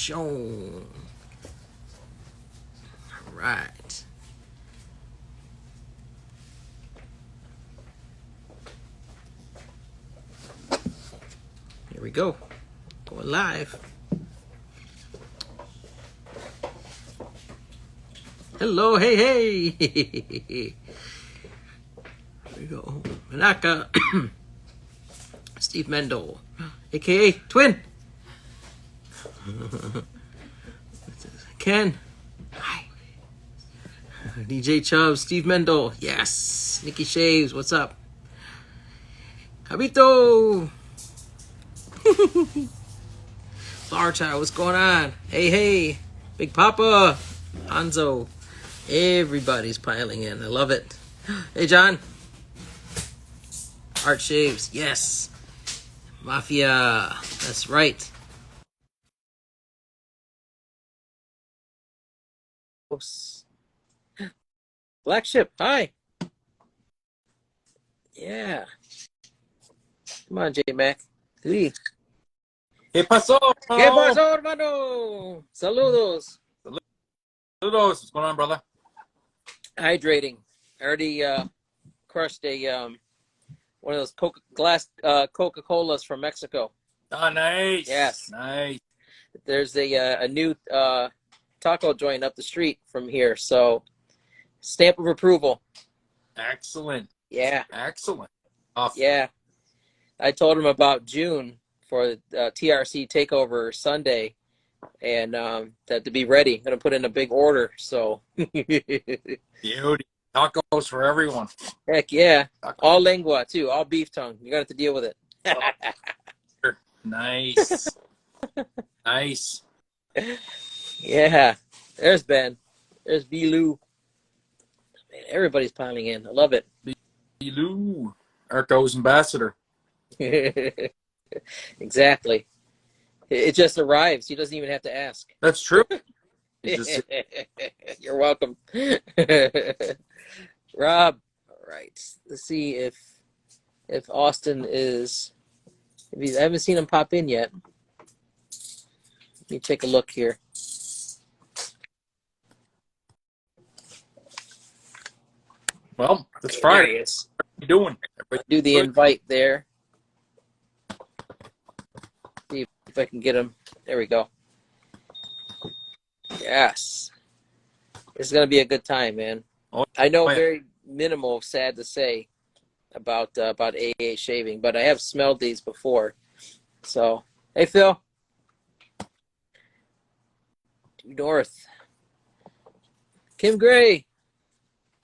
shown. All right. Here we go. Going live. Hello, hey. Here we go. Manaka. Steve Mendel, a.k.a. Twin. Ken. Hi. DJ Chubb, Steve Mendel. Yes. Nikki Shaves, what's up? Javito. Flower Child, what's going on? Hey. Big Papa. Hanzo. Everybody's piling in. I love it. Hey, John. Art Shaves. Yes. Mafia. That's right. Black Ship. Hi. Yeah. Come on, J-Mac. Sí. ¿Qué pasó? ¿Qué pasó, hermano? Saludos. Saludos. What's going on, brother? Hydrating. I already crushed a one of those Coca-Colas from Mexico. Oh, nice. Yes. Nice. There's a new taco joint up the street from here, so stamp of approval. Excellent. Yeah. Excellent. Yeah. I told him about June for TRC takeover Sunday, and that to be ready. I'm gonna put in a big order. So. Beauty. Tacos for everyone. Heck yeah. Tacos. All lengua too. All beef tongue. You got to deal with it. Nice. Nice. Yeah. There's Ben. There's Bilou. Man, everybody's piling in. I love it. Bilou, Arco's ambassador. Exactly. It just arrives. He doesn't even have to ask. That's true. You're welcome. Rob. All right. Let's see if Austin is. I haven't seen him pop in yet. Let me take a look here. Well, it's Friday. There he is. What are you doing? Do the invite there. See if I can get him. There we go. Yes. It's going to be a good time, man. I know very minimal, sad to say, about AA shaving, but I have smelled these before. So, hey, Phil. Due North. Kim Gray.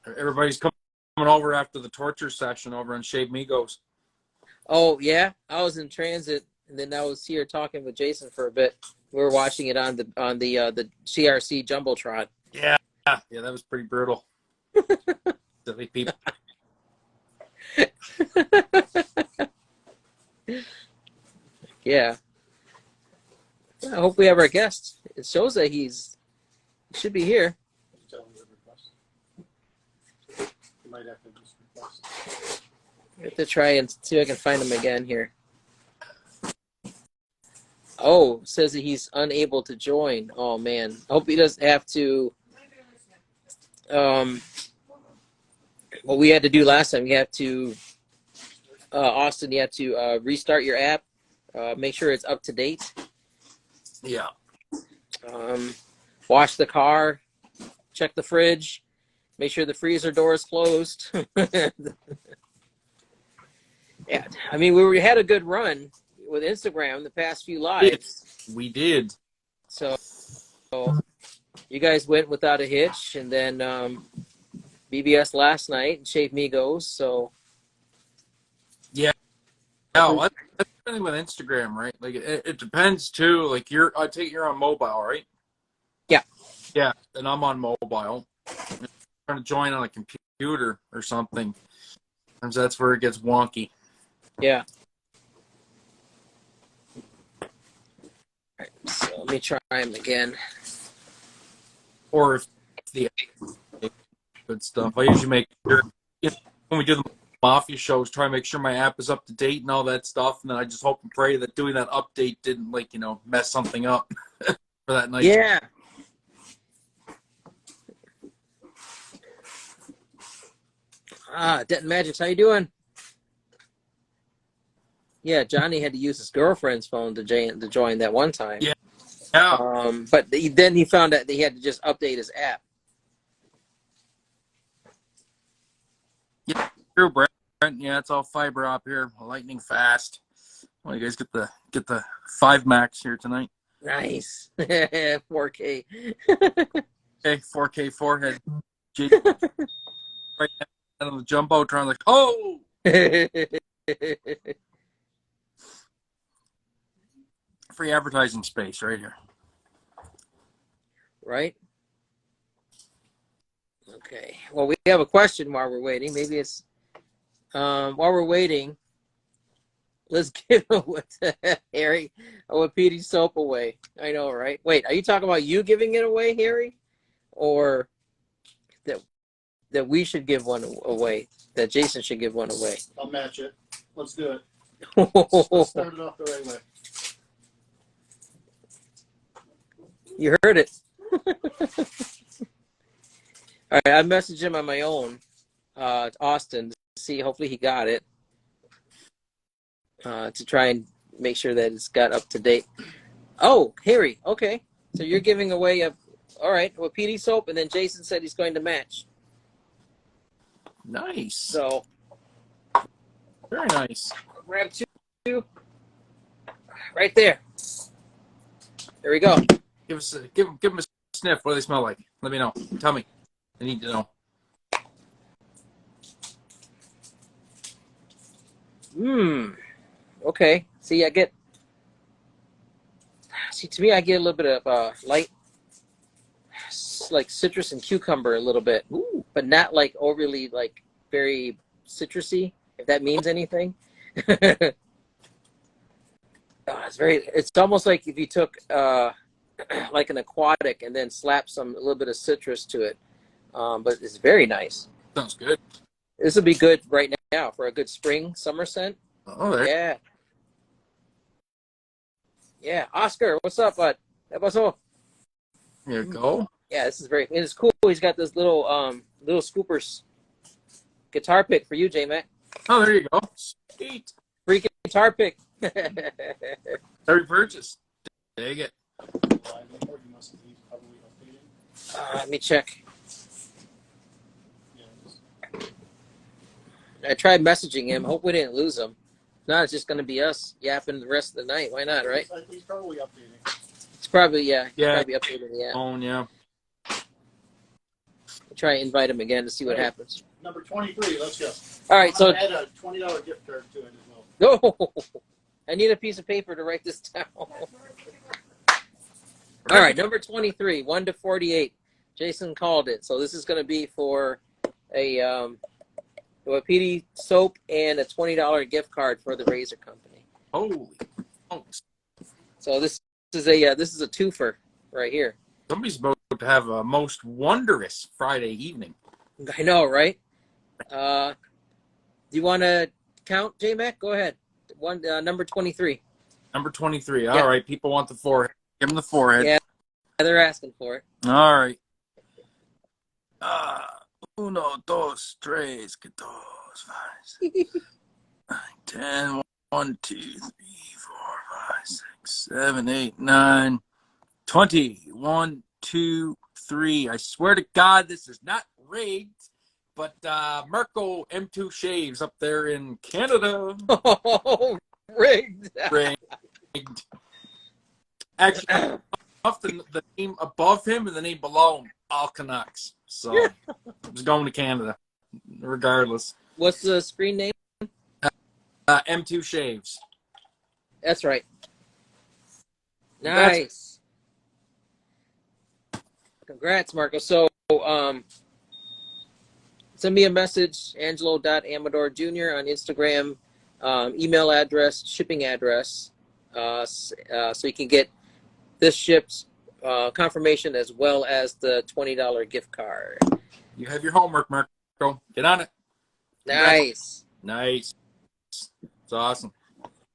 Everybody's coming over after the torture session over on Shave Migos. Oh, yeah? I was in transit, and then I was here talking with Jason for a bit. We were watching it on the TRC Jumbotron. Yeah, that was pretty brutal. Silly people. Yeah. I hope we have our guest. It shows that he should be here. I have to try and see if I can find him again here. Oh, says that he's unable to join. Oh man, I hope he doesn't have to. What we had to do last time, you have to, Austin, you have to restart your app, make sure it's up to date. Yeah. Wash the car, check the fridge, make sure the freezer door is closed. Yeah, I mean, we had a good run with Instagram the past few lives. We did. So you guys went without a hitch, and then BBS last night and Shave Migos. So yeah, well, that's the thing with Instagram, right? Like it depends too. Like I take you're on mobile, right? Yeah, and I'm on mobile. I'm trying to join on a computer or something. Sometimes that's where it gets wonky. Yeah. All right, so let me try him again. Or if the good stuff. I usually make sure when we do the Mafia shows, try and make sure my app is up to date and all that stuff, and then I just hope and pray that doing that update didn't mess something up. for that night. Yeah. Denton Magics, how you doing? Yeah, Johnny had to use his girlfriend's phone to join that one time. Yeah. But then he found out that he had to just update his app. Yeah, true, Brent. Yeah, it's all fiber up here, lightning fast. Well, you guys get the 5 max here tonight. Nice. 4K. Okay, 4K forehead. Right now on the jumbotron, like, oh. Free advertising space right here. Right? Okay. Well, we have a question while we're waiting. Maybe it's while we're waiting, let's give Harry a Petey soap away. I know, right? Wait, are you talking about you giving it away, Harry? Or that we should give one away? That Jason should give one away? I'll match it. Let's do it. Let's start it off the right way. You heard it. All right, I messaged him on my own, Austin, to see. Hopefully he got it, to try and make sure that it's got up to date. Oh, Harry, okay. So you're giving away all right, Wapiti soap, and then Jason said he's going to match. Nice. So very nice. Grab two. Right there. There we go. Give them a sniff. What do they smell like? Let me know. Tell me. I need to know. Okay. See, to me, I get a little bit of light, like citrus and cucumber a litlittle bit. Ooh. But not like overly, like very citrusy, if that means anything. It's almost like if you took like an aquatic and then slapped a little bit of citrus to it. But it's very nice. Sounds good. This would be good right now for a good spring summer scent. Oh, there. Yeah. Yeah, Oscar, what's up, bud? ¿Qué pasó? Here you go. Yeah, this is it's cool. He's got this little scoopers guitar pick for you, J-Mac. Oh, there you go. Sweet. Free guitar pick. Every purchase. Dig it. Let me check. I tried messaging him. Hope we didn't lose him. If not, it's just going to be us yapping the rest of the night. Why not, right? He's probably updating. It's probably, Yeah. Probably updating the app. Oh, yeah. Try and invite him again to see what happens. Number 23, let's go. All right, so add a $20 gift card to it as well. no, I need a piece of paper to write this down. All right, number 23, 1 to 48. Jason called it, so this is going to be for a Wapiti soap and a $20 gift card for the Razor Company. Holy smokes. So this is a twofer right here. Somebody's about to have a most wondrous Friday evening. I know, right? Do you want to count, J-Mac? Go ahead. Number 23. Number 23. Yeah. All right. People want the forehead. Give them the forehead. Yeah, they're asking for it. All right. 1, 2, 3, 4, 5, 6, 10, 1, 2, 3, 4, 5, 6, 7, 8, 9, 20. 1, 2, 3. I swear to God, this is not rigged. But Mirko M2 Shaves up there in Canada. Oh, rigged. Rigged. Actually, off the name above him and the name below him, all Canucks. So I was going to Canada, regardless. What's the screen name? M2 Shaves. That's right. Nice. Congrats, Marco. So, send me a message, Angelo.Amador Jr. on Instagram, email address, shipping address, so you can get this shipped confirmation as well as the $20 gift card. You have your homework, Marco. Get on it. Nice. Nice. It's awesome.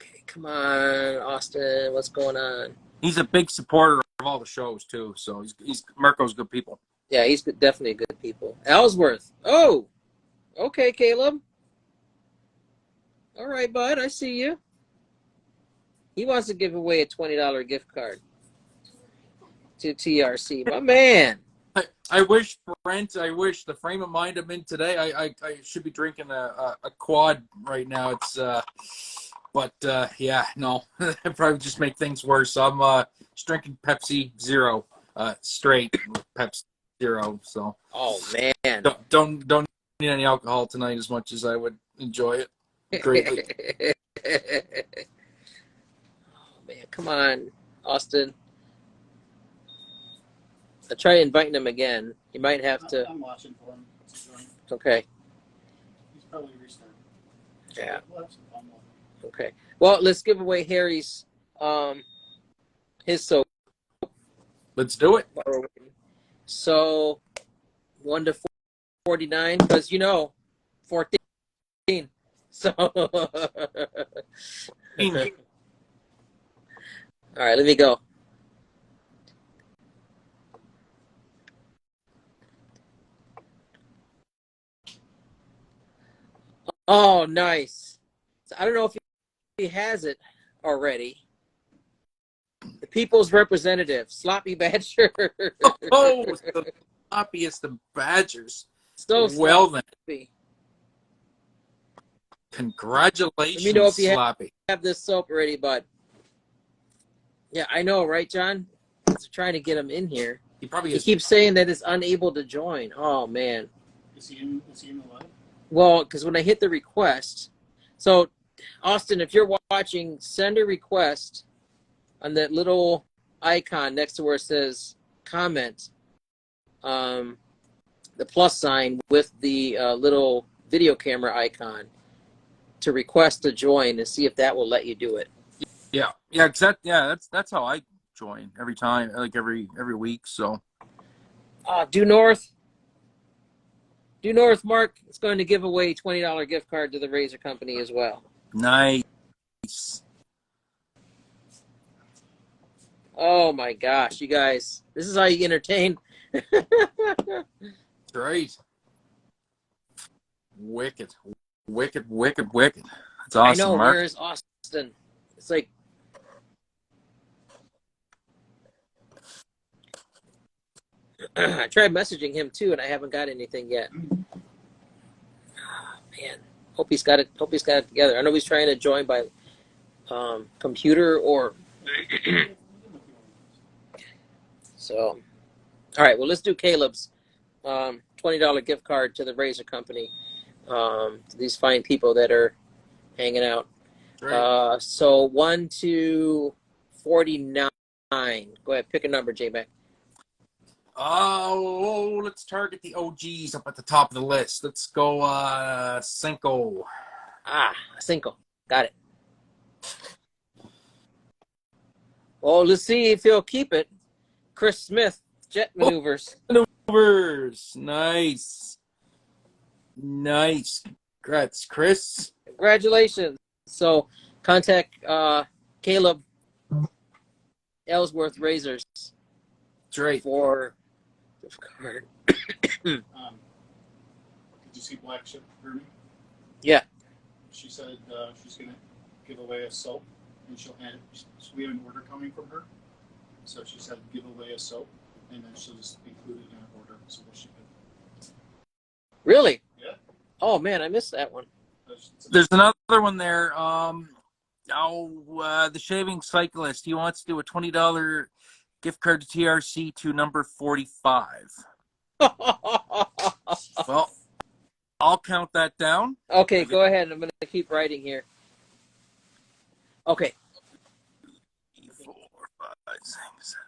Okay, come on, Austin. What's going on? He's a big supporter of all the shows too. So he's Marco's good people. Yeah, he's definitely good people. Ellsworth. Oh, okay, Caleb. All right, bud. I see you. He wants to give away a $20 gift card to TRC. My man. I wish, Brent, the frame of mind I'm in today, I should be drinking a quad right now. It's but yeah, no, it probably just make things worse. I'm just drinking Pepsi Zero, straight Pepsi Zero. So Oh man. don't need any alcohol tonight as much as I would enjoy it greatly. Oh man, come on, Austin. I'll try inviting him again. You might have to. I'm watching for him. Okay. He's probably restarting. Yeah. We'll have some fun with him. Okay. Well, let's give away Harry's his soap. Let's do it. So 1 to 49, because 14. So all right, let me go. Oh, nice. So I don't know if he has it already. The People's Representative, Sloppy Badger. Oh, the sloppiest of Badgers. So well sloppy. Then. Congratulations, Let me know if you Sloppy. have this soap already, bud. Yeah, I know, right, John? I'm trying to get him in here. He keeps saying that it's unable to join. Oh, man. Is he in the live? Well, because when I hit the request, so Austin, if you're watching, send a request on that little icon next to where it says comment, the plus sign with the little video camera icon to request to join and see if that will let you do it. Yeah, that's how I join every time, like every week. So, Due North, Mark is going to give away $20 gift card to the Razor Company as well. Nice. Oh my gosh, you guys! This is how you entertain. Great. Wicked. That's awesome, I know. Mark. Where is Austin? It's like. I tried messaging him too, and I haven't got anything yet. Oh, man, hope he's got it. Hope he's got it together. I know he's trying to join by computer or. So, all right. Well, let's do Caleb's $20 gift card to the Razor Company. To these fine people that are hanging out. Great. So 1 to 49. Go ahead, pick a number, J-Mac. Oh, let's target the OGs up at the top of the list. Let's go Cinco. Cinco. Got it. Well, let's see if he'll keep it. Chris Smith, Jet Maneuvers. Nice. Congrats, Chris. Congratulations. So contact Caleb Ellsworth Razors. Great. For gift card. Did you see Black Ship Grooming? Yeah. She said she's going to give away a soap, and she'll hand it. So we have an order coming from her. So she said give away a soap, and then she'll just include it in her order. So we'll ship it. Really? Yeah. Oh, man, I missed that one. There's another one there. The Shaving Cyclist. He wants to do a $20 gift card to TRC to number 45. Well, I'll count that down. Okay, go ahead. I'm going to keep writing here. Okay. 4, 5, 6, 7,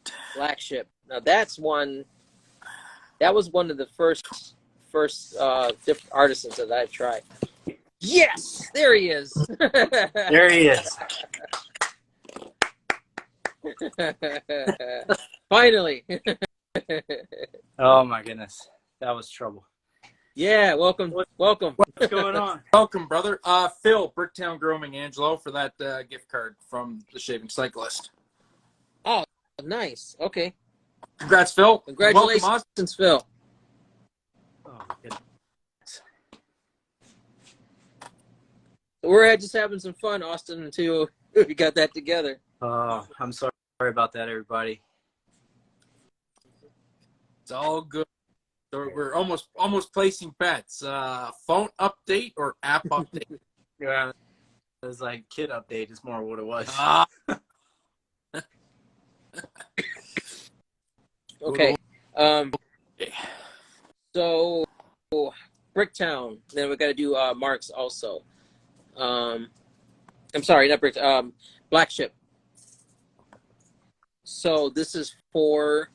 10. Black Ship. Now that's one. That was one of the first different artisans that I've tried. Yes, there he is. There he is. Finally. Oh my goodness, that was trouble. Yeah, welcome. What's going on? Welcome, brother. Phil, Bricktown Grooming, Angelo, for that gift card from the Shaving Cyclist. Oh, nice. Okay. Congrats, Phil. Congratulations, Welcome, Phil. Oh, goodness. We're just having some fun, Austin, until we got that together. I'm sorry about that, everybody. It's all good. So we're almost placing bets. Phone update or app update? Yeah, it was like kid update is more what it was. Okay. So Bricktown. Then we got to do Marks also. I'm sorry, not Brick. Black Ship. So this is for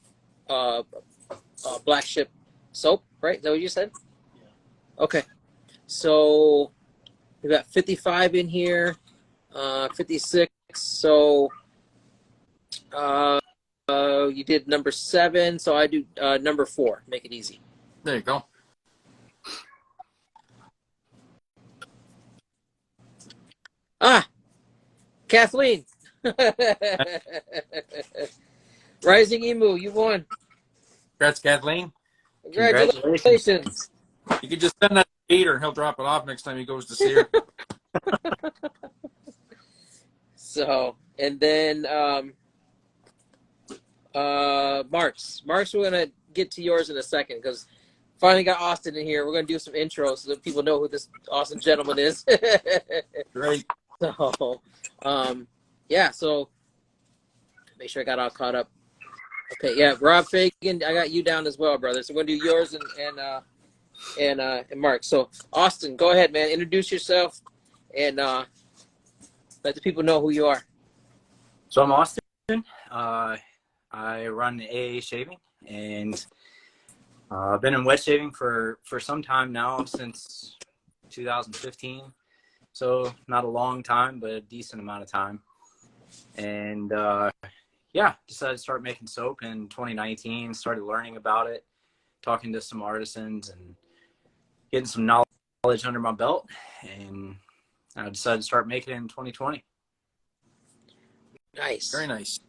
Black Ship soap, right? Is that what you said? Yeah. Okay. So we got 55 in here, 56. So you did number 7. So I do number 4. Make it easy. There you go. Kathleen. Rising Emu, you won. Congrats, Kathleen. Congratulations. You can just send that to Peter and he'll drop it off next time he goes to see her. So, and then Marks, we're going to get to yours in a second because finally got Austin in here. We're going to do some intros so that people know who this awesome gentleman is. Great. So, yeah, so make sure I got all caught up. Okay, yeah, Rob Fagan, I got you down as well, brother. So we're going to do yours and Mark. So, Austin, go ahead, man. Introduce yourself and let the people know who you are. So I'm Austin. I run AA Shaving, and I've been in wet shaving for some time now, since 2015. So not a long time, but a decent amount of time. And yeah, decided to start making soap in 2019, started learning about it, talking to some artisans and getting some knowledge under my belt. And I decided to start making it in 2020. Nice. Very nice.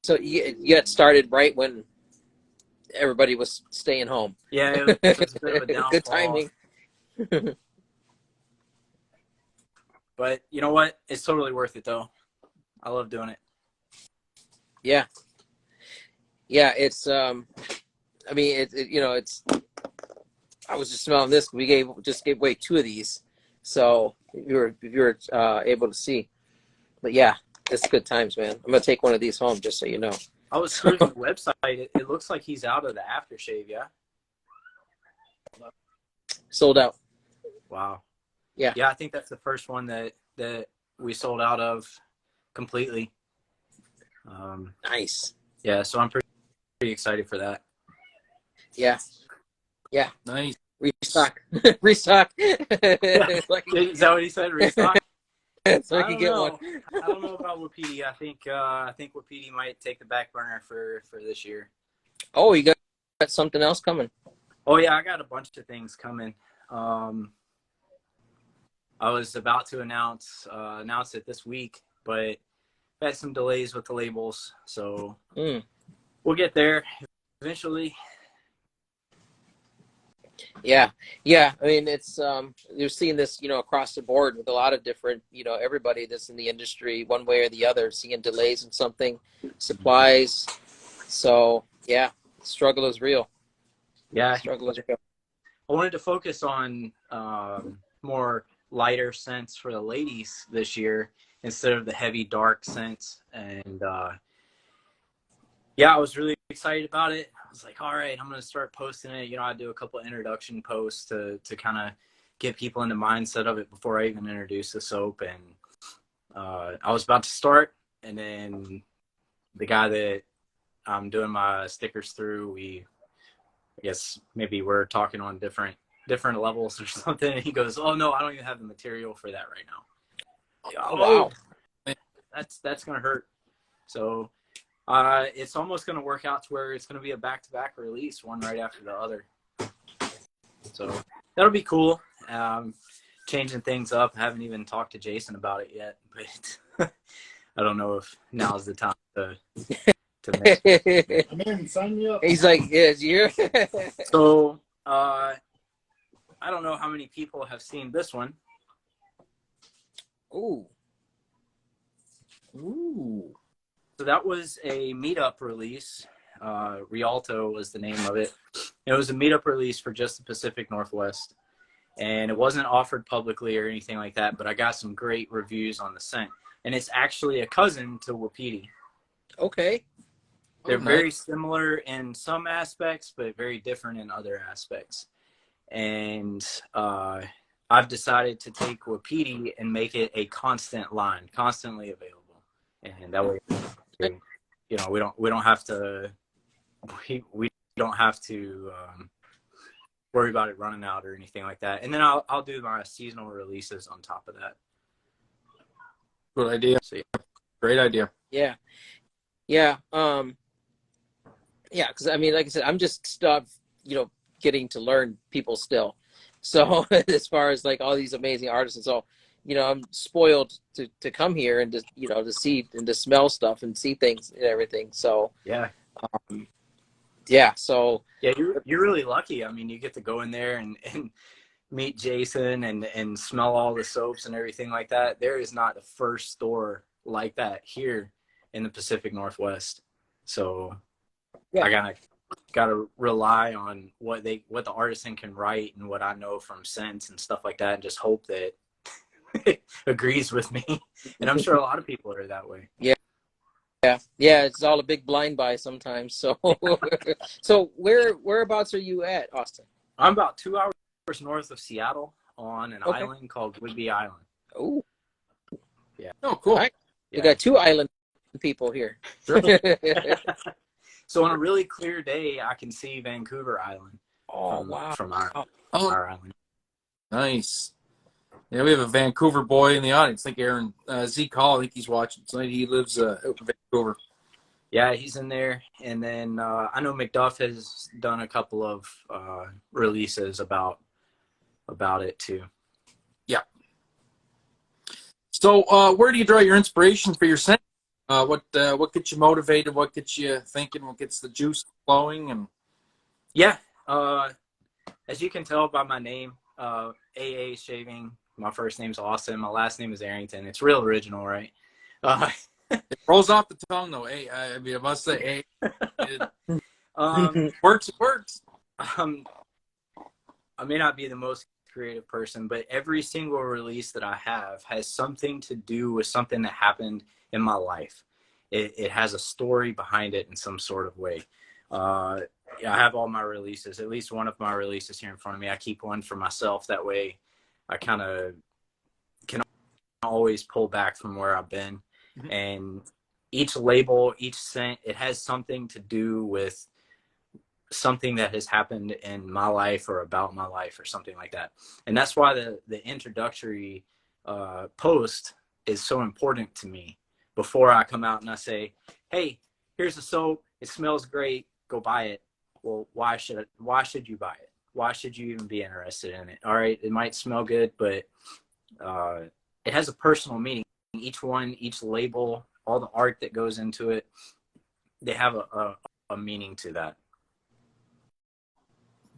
So you got started right when everybody was staying home. Yeah, it was a bit of a downfall. Good timing. But you know what? It's totally worth it, though. I love doing it. Yeah. Yeah, it's I mean it's I was just smelling this. We gave away 2 of these. So if you were able to see. But yeah, it's good times, man. I'm gonna take one of these home just so you know. I was cruising the website. It looks like he's out of the aftershave, yeah? Sold out. Wow. Yeah. Yeah, I think that's the first one that we sold out of completely. Nice. Yeah, so I'm pretty excited for that. Yeah. Yeah. Nice. Restock. Restock. Is that what he said? Restock? So I can get one. I don't know about Wapiti. I think Wapiti might take the back burner for this year. Oh, you got something else coming? Oh yeah, I got a bunch of things coming. I was about to announce it this week, but had some delays with the labels, so we'll get there eventually. Yeah. I mean, it's you're seeing this, across the board with a lot of different, everybody that's in the industry, one way or the other, seeing delays in something, supplies. So yeah, struggle is real. Yeah, Struggle is real. I wanted to focus on more lighter scents for the ladies this year instead of the heavy dark scents, and yeah, I was really excited about it. I was like, all right, I'm going to start posting it. I do a couple of introduction posts to kind of get people in the mindset of it before I even introduce the soap. And I was about to start, and then the guy that I'm doing my stickers through, I guess maybe we're talking on different levels or something. And he goes, oh no, I don't even have the material for that right now. Oh, wow. That's going to hurt. So it's almost going to work out to where it's going to be a back-to-back release, one right after the other. So that'll be cool. Changing things up. I haven't even talked to Jason about it yet, but I don't know if now's the time to mention. I'm in. Sign me up. He's like, yes, you're. So I don't know how many people have seen this one. Ooh. Ooh. So that was a meetup release. Rialto was the name of it. It was a meetup release for just the Pacific Northwest. And it wasn't offered publicly or anything like that, but I got some great reviews on the scent. And it's actually a cousin to Wapiti. Okay. They're very similar in some aspects, but very different in other aspects. And I've decided to take Wapiti and make it a constant line, constantly available. And that way, you know, we don't have to worry about it running out or anything like that. And then I'll do my seasonal releases on top of that. Good idea. So, yeah. Great idea. Yeah. Yeah. Yeah. Because I mean, like I said, I'm just getting to learn people still. So as far as like all these amazing artists, so I'm spoiled to come here and to see and to smell stuff and see things and everything. So Yeah. Yeah. So yeah, you're really lucky. I mean, you get to go in there and meet Jason and smell all the soaps and everything like that. There is not the first store like that here in the Pacific Northwest. So yeah. I gotta rely on what the artisan can write and what I know from scents and stuff like that, and just hope that it agrees with me. And I'm sure a lot of people are that way. Yeah. Yeah, it's all a big blind buy sometimes. So, so whereabouts are you at, Austin? I'm about 2 hours north of Seattle on an island called Whidbey Island. Oh, yeah. Oh, cool. Right. You got two island people here. So on a really clear day, I can see Vancouver Island. Oh, wow. From our island. Nice. Yeah, we have a Vancouver boy in the audience. I think Aaron Zeke Hall. I think he's watching tonight. He lives out in Vancouver. Yeah, he's in there. And then I know McDuff has done a couple of releases about it too. Yeah. So where do you draw your inspiration for your scent? What gets you motivated? What gets you thinking? What gets the juice flowing? And yeah, as you can tell by my name, AA Shaving. My first name's Austin. My last name is Arrington. It's real original, right? It rolls off the tongue, though. I mean, I must say, it works. It works. I may not be the most creative person, but every single release that I have has something to do with something that happened in my life. It has a story behind it in some sort of way. I have all my releases, at least one of my releases here in front of me. I keep one for myself. That way I kind of can always pull back from where I've been. Mm-hmm. And each label, each scent, it has something to do with something that has happened in my life or about my life or something like that. And that's why the introductory post is so important to me. Before I come out and I say, hey, here's a soap. It smells great. Go buy it. Well, why should you buy it? Why should you even be interested in it? All right, it might smell good, but it has a personal meaning. Each one, each label, all the art that goes into it, they have a meaning to that.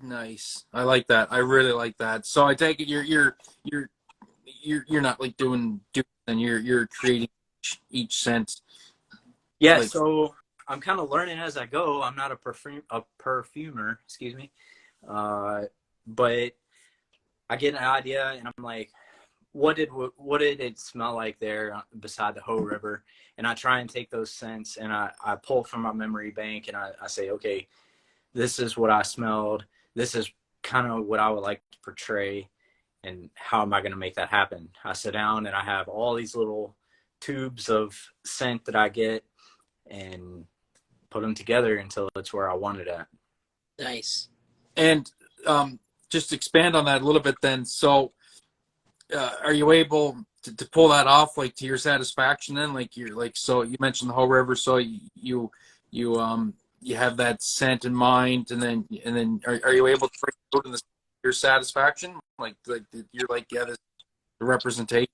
Nice. I like that. I really like that. So I take it you're not like doing and you're creating each scent. Yeah. Like, so I'm kind of learning as I go. I'm not a perfumer, excuse me. But I get an idea and I'm like, what did it smell like there beside the Hoh River? And I try and take those scents and I pull from my memory bank and I say, okay, this is what I smelled. This is kind of what I would like to portray. And how am I going to make that happen? I sit down and I have all these little tubes of scent that I get and put them together until it's where I want it at. Nice. And just expand on that a little bit then. So are you able to pull that off like to your satisfaction then? Like you're like, so you mentioned the Hoh River, so you have that scent in mind, and then are you able to bring it to your satisfaction? Like you're like, yeah, this the representation.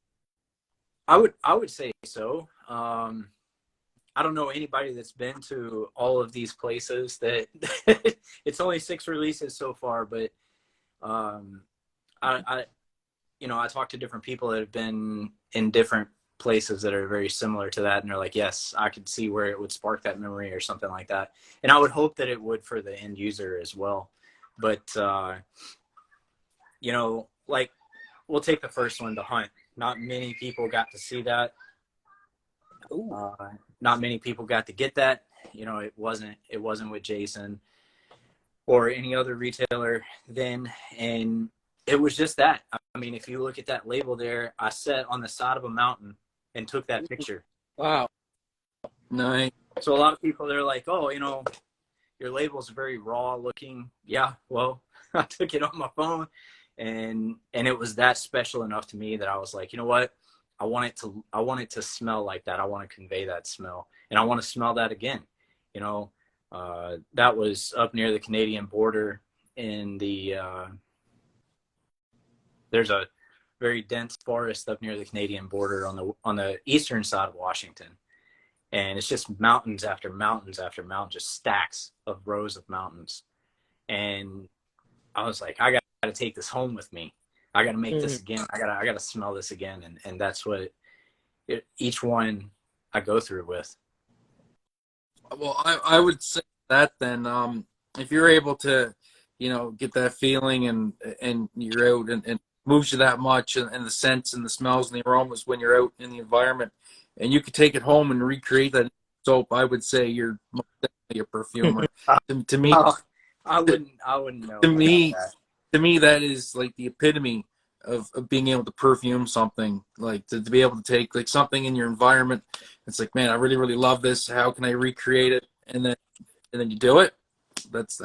I would say so. I don't know anybody that's been to all of these places that it's only 6 releases so far, but I I talked to different people that have been in different places that are very similar to that, and they're like, yes, I could see where it would spark that memory or something like that. And I would hope that it would for the end user as well. But like, we'll take the first one, the hunt. Not many people got to see that. Not many people got to get that. It wasn't with Jason or any other retailer then, and it was just that. I mean, if you look at that label there, I sat on the side of a mountain and took that picture. Wow. Nice. So a lot of people, they're like, oh, your label's very raw looking. Yeah, well, I took it on my phone, and it was that special enough to me that I was like, you know what? I want it to smell like that. I want to convey that smell, and I want to smell that again. That was up near the Canadian border in the there's a very dense forest up near the Canadian border on the eastern side of Washington. And it's just mountains after mountains after mountains, just stacks of rows of mountains. And I was like, I got to take this home with me. I got to make this again. I got to smell this again. And that's what each one I go through with. Well, I would say that then, if you're able to, get that feeling and you're out and it moves you that much, and the scents and the smells and the aromas when you're out in the environment, and you could take it home and recreate that soap, I would say you're most definitely a perfumer. To me, I wouldn't know. To me, that is like the epitome of being able to perfume something, like to be able to take like something in your environment. It's like, man, I really, really love this. How can I recreate it? And then you do it. That's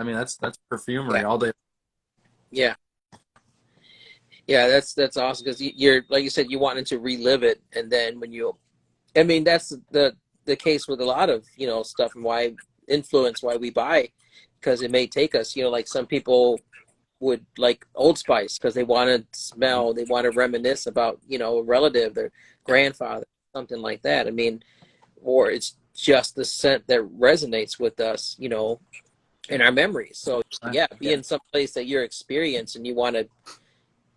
perfumery all day. Yeah. Yeah, that's awesome, because you're, like you said, you wanted to relive it, and then that's the case with a lot of stuff, and why we buy, because it may take us, like some people would like Old Spice because they want to smell, they want to reminisce about a relative, their grandfather, something like that. I mean, or it's just the scent that resonates with us, in our memories. So yeah, be in some place that you're experienced and you want to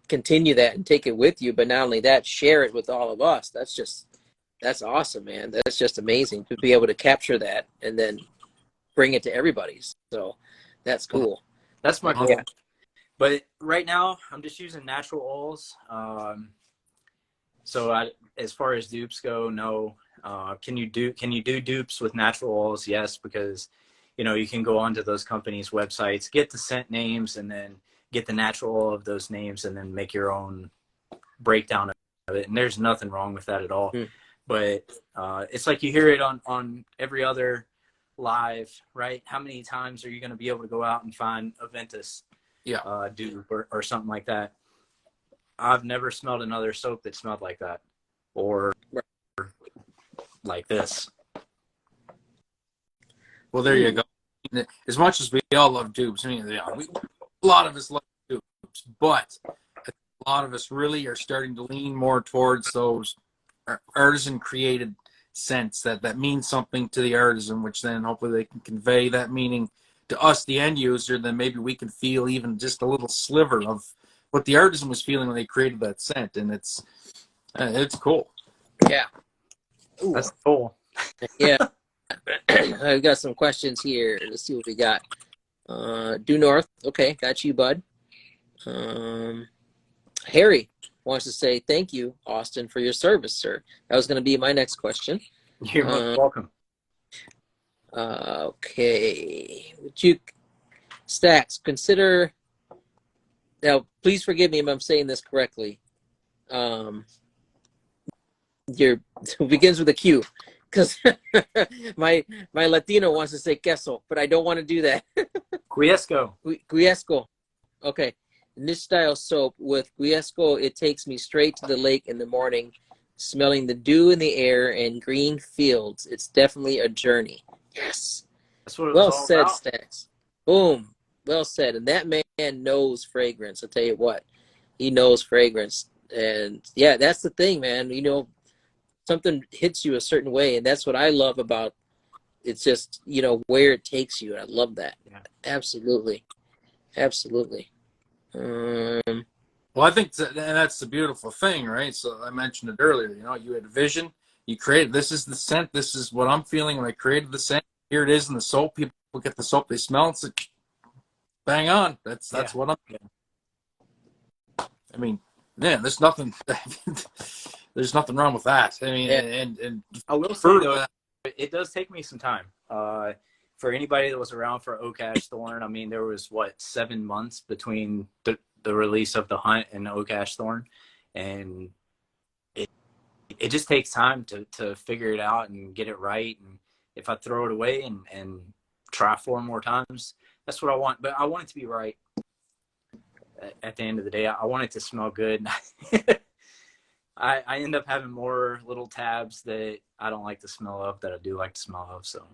continue that and take it with you, but not only that, share it with all of us. That's awesome, man. That's just amazing to be able to capture that and then bring it to everybody. So that's cool. That's my goal. Yeah. But right now I'm just using natural oils. So as far as dupes go, no. Can you do dupes with natural oils? Yes, because you can go onto those companies' websites, get the scent names, and then get the natural oil of those names, and then make your own breakdown of it. And there's nothing wrong with that at all. But it's like you hear it on every other live, right? How many times are you going to be able to go out and find a Ventus dupe or something like that? I've never smelled another soap that smelled like that or like this. Well, there you go. As much as we all love dupes, I mean, a lot of us love dupes, but a lot of us really are starting to lean more towards those artisan created scents that mean something to the artisan, which then hopefully they can convey that meaning to us, the end user. Then maybe we can feel even just a little sliver of what the artisan was feeling when they created that scent, and it's cool. Yeah. Ooh. That's cool. Yeah. I've got some questions here. Let's see what we got. Due North. Okay, got you, bud. Harry wants to say thank you, Austin, for your service, sir. That was going to be my next question. You're most welcome. Okay. Would you, Stacks, consider, now please forgive me if I'm saying this correctly. It begins with a Q, because my Latino wants to say queso, but I don't want to do that. Guiesco. Okay. Niche style soap with Guiesco, it takes me straight to the lake in the morning, smelling the dew in the air and green fields. It's definitely a journey. Yes. That's what it was well all said, about. Stacks. Boom. Well said. And that man knows fragrance. I'll tell you what. He knows fragrance. And yeah, that's the thing, man. something hits you a certain way, and that's what I love about it's just, you know, where it takes you. I love that. Yeah. Absolutely. Absolutely. Well, I think that's the beautiful thing, right? So I mentioned it earlier. You know, you had a vision, you created. This is the scent. This is what I'm feeling when I created the scent. Here it is in the soap. People get the soap, they smell it. It's like, bang on. That's what I'm. Yeah. I mean, man, there's nothing. There's nothing wrong with that. I mean, Yeah. and I will say though, it does take me some time. For anybody that was around for Oak Ash Thorn, I mean, there was 7 months between the release of the Hunt and Oak Ash Thorn, and it just takes time to figure it out and get it right. And if I throw it away and try 4 more times, that's what I want. But I want it to be right. At the end of the day, I want it to smell good. I end up having more little tabs that I don't like the smell of that I do like the smell of. So,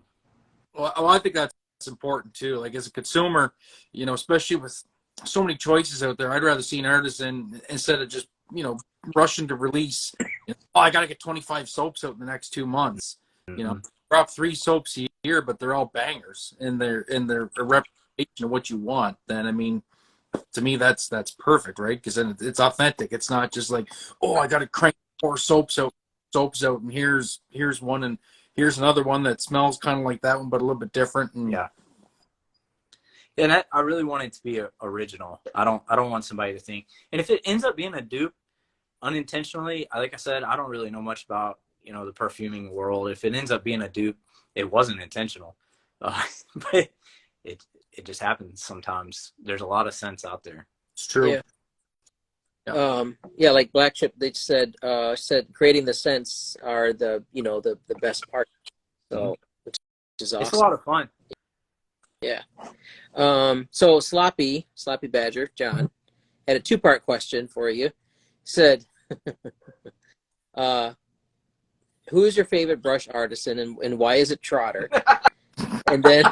well, I think that's important too. Like as a consumer, you know, especially with so many choices out there, I'd rather see an artisan instead of just, you know, rushing to release. You know, oh, I got to get 25 soaps out in the next 2 months. You know, drop 3 soaps a year, but they're all bangers and they're a representation of what you want. Then I mean, to me, that's perfect, right? Because then it's authentic. It's not just like, oh, I got to crank 4 soaps out, and here's one, and here's another one that smells kind of like that one, but a little bit different. And yeah. And I really want it to be original. I don't want somebody to think. And if it ends up being a dupe unintentionally, like I said, I don't really know much about, you know, the perfuming world. If it ends up being a dupe, it wasn't intentional. But it just happens sometimes. There's a lot of scents out there. it's true. Yeah. Yeah, like Black Chip, they said creating the scents are the, you know, the best part. So, which is awesome. It's a lot of fun. Yeah. So Sloppy Badger, John, had a 2-part question for you. He said, who is your favorite brush artisan and why is it Trotter? And then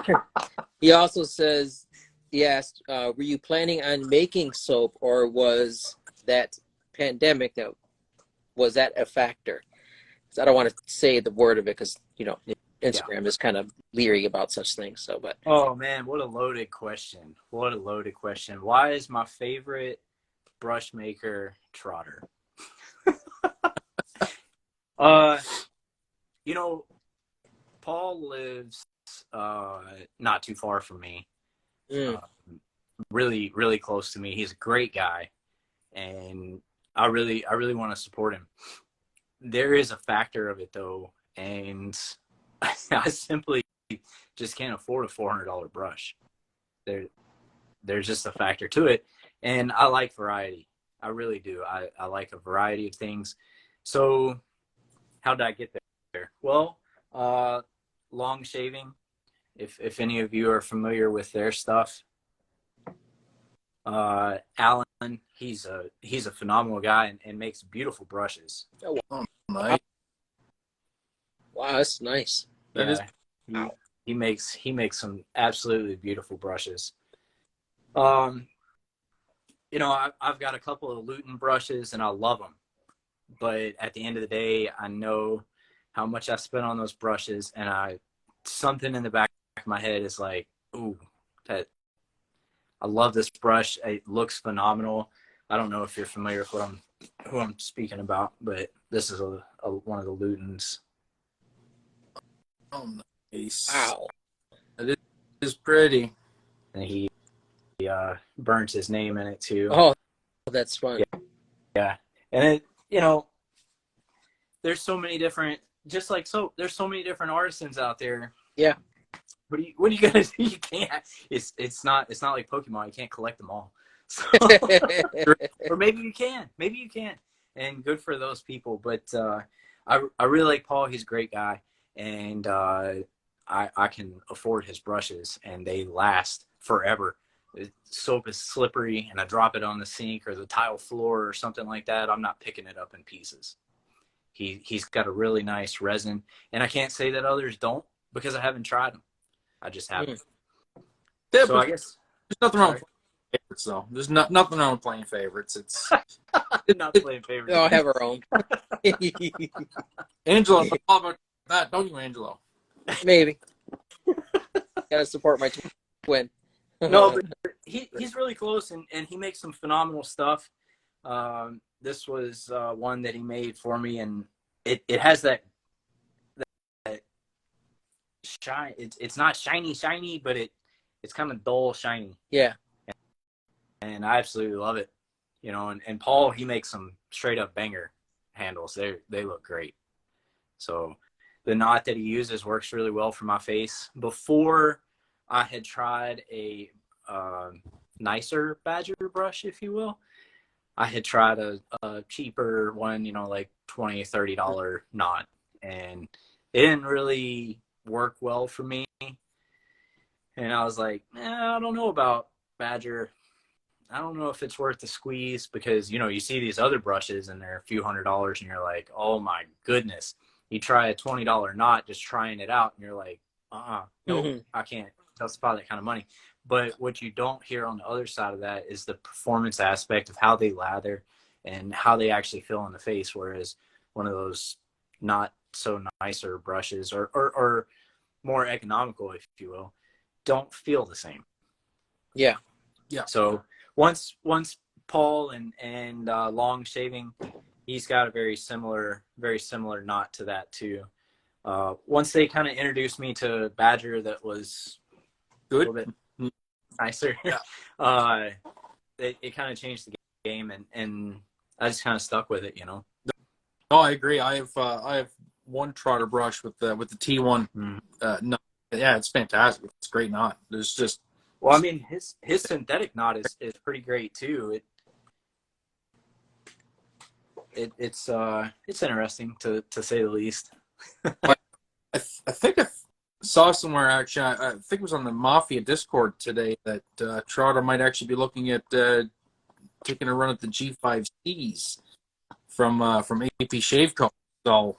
he also says, he asked, were you planning on making soap or was that pandemic was that a factor? So I don't want to say the word of it because, you know, Instagram is kind of leery about such things. So, but oh man, what a loaded question! What a loaded question! Why is my favorite brush maker Trotter? You know, Paul lives not too far from me. Really, really close to me. He's a great guy, and I really want to support him. There is a factor of it though, and I simply just can't afford a $400 brush. There's just a factor to it, and I like variety. I really do. I like a variety of things. So how did I get there? Well, Long Shaving. If any of you are familiar with their stuff, Alan, he's a phenomenal guy and makes beautiful brushes. Oh, nice. Wow, that's nice. He makes some absolutely beautiful brushes. You know, I've got a couple of Luton brushes and I love them, but at the end of the day, I know how much I spent on those brushes, and something in the back of my head is like, ooh, that I love this brush. It looks phenomenal. I don't know if you're familiar with who I'm speaking about, but this is one of the Lutons. Oh, nice. Wow. That is pretty. And he burns his name in it too. Oh, that's fun. Yeah. And it, you know, there's so many different, just like soap, there's so many different artisans out there. Yeah. What are you gonna do? You can't. It's not like Pokemon. You can't collect them all. So, or maybe you can. And good for those people. But I really like Paul. He's a great guy, and I can afford his brushes, and they last forever. The soap is slippery, and I drop it on the sink or the tile floor or something like that, I'm not picking it up in pieces. He's got a really nice resin, and I can't say that others don't because I haven't tried them. I just haven't. Yeah, so I guess there's nothing wrong with favorites, though. There's nothing wrong with playing favorites. It's Not playing favorites. We all have our own. Angelo knows all about that, don't you, Angelo? Maybe. Gotta support my twin. No, but he's really close, and he makes some phenomenal stuff. This was one that he made for me, and it has that shine. It's not shiny, but it's kind of dull shiny. Yeah. And I absolutely love it. You know, and Paul, he makes some straight up banger handles. They look great. So the knot that he uses works really well for my face. Before I had tried a nicer Badger brush, if you will. I had tried a cheaper one, you know, like $20, $30 knot, and it didn't really work well for me. And I was like, I don't know about Badger. I don't know if it's worth the squeeze, because, you know, you see these other brushes and they're a few $100s and you're like, oh my goodness. You try a $20 knot just trying it out and you're like, nope, I can't justify that kind of money. But what you don't hear on the other side of that is the performance aspect of how they lather and how they actually feel in the face. Whereas one of those not so nicer brushes or more economical, if you will, don't feel the same. Yeah. So once Paul and Long Shaving, he's got a very similar knot to that too. Once they kind of introduced me to Badger, that was Good. a little bit nicer. It kind of changed the game, and I just kind of stuck with it, you know. No, I agree. I have one trotter brush with the T1 knot. Yeah, it's fantastic. It's a great knot. There's just, well, I mean, his synthetic knot is pretty great too. It's interesting to say the least. I think I saw somewhere, actually, I think it was on the Mafia Discord today, that Trotter might actually be looking at taking a run at the G5Cs from AP Shave Co. So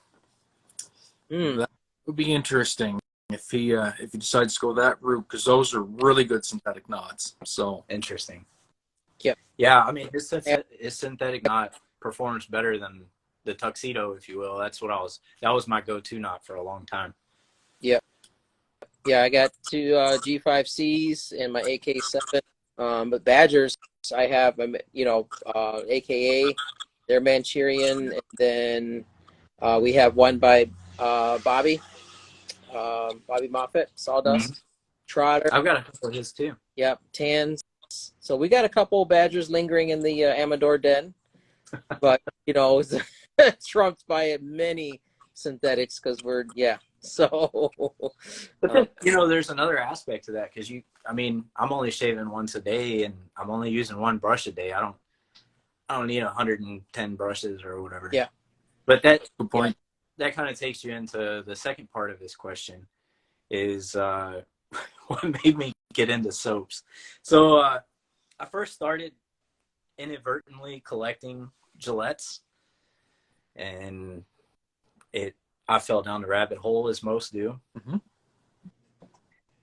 that would be interesting if he decides to go that route, because those are really good synthetic knots. So interesting. Yep. Yeah, I mean, his synthetic knot performs better than the Tuxedo, if you will. That was my go-to knot for a long time. Yep. Yeah, I got two G5Cs and my AK7. But Badgers, I have, AKA, they're Manchurian, and then we have one by Bobby Moffett, Sawdust, Trotter. I've got a couple of his too. Yep, Tans. So we got a couple Badgers lingering in the Amador den, but it's trumped by many synthetics because so. But then, there's another aspect to that, because I'm only shaving once a day, and I'm only using one brush a day. I don't need 110 brushes or whatever. Yeah. But that good point. That kind of takes you into the second part of this question, is what made me get into soaps. So I first started inadvertently collecting Gillettes, and I fell down the rabbit hole, as most do. Mm-hmm.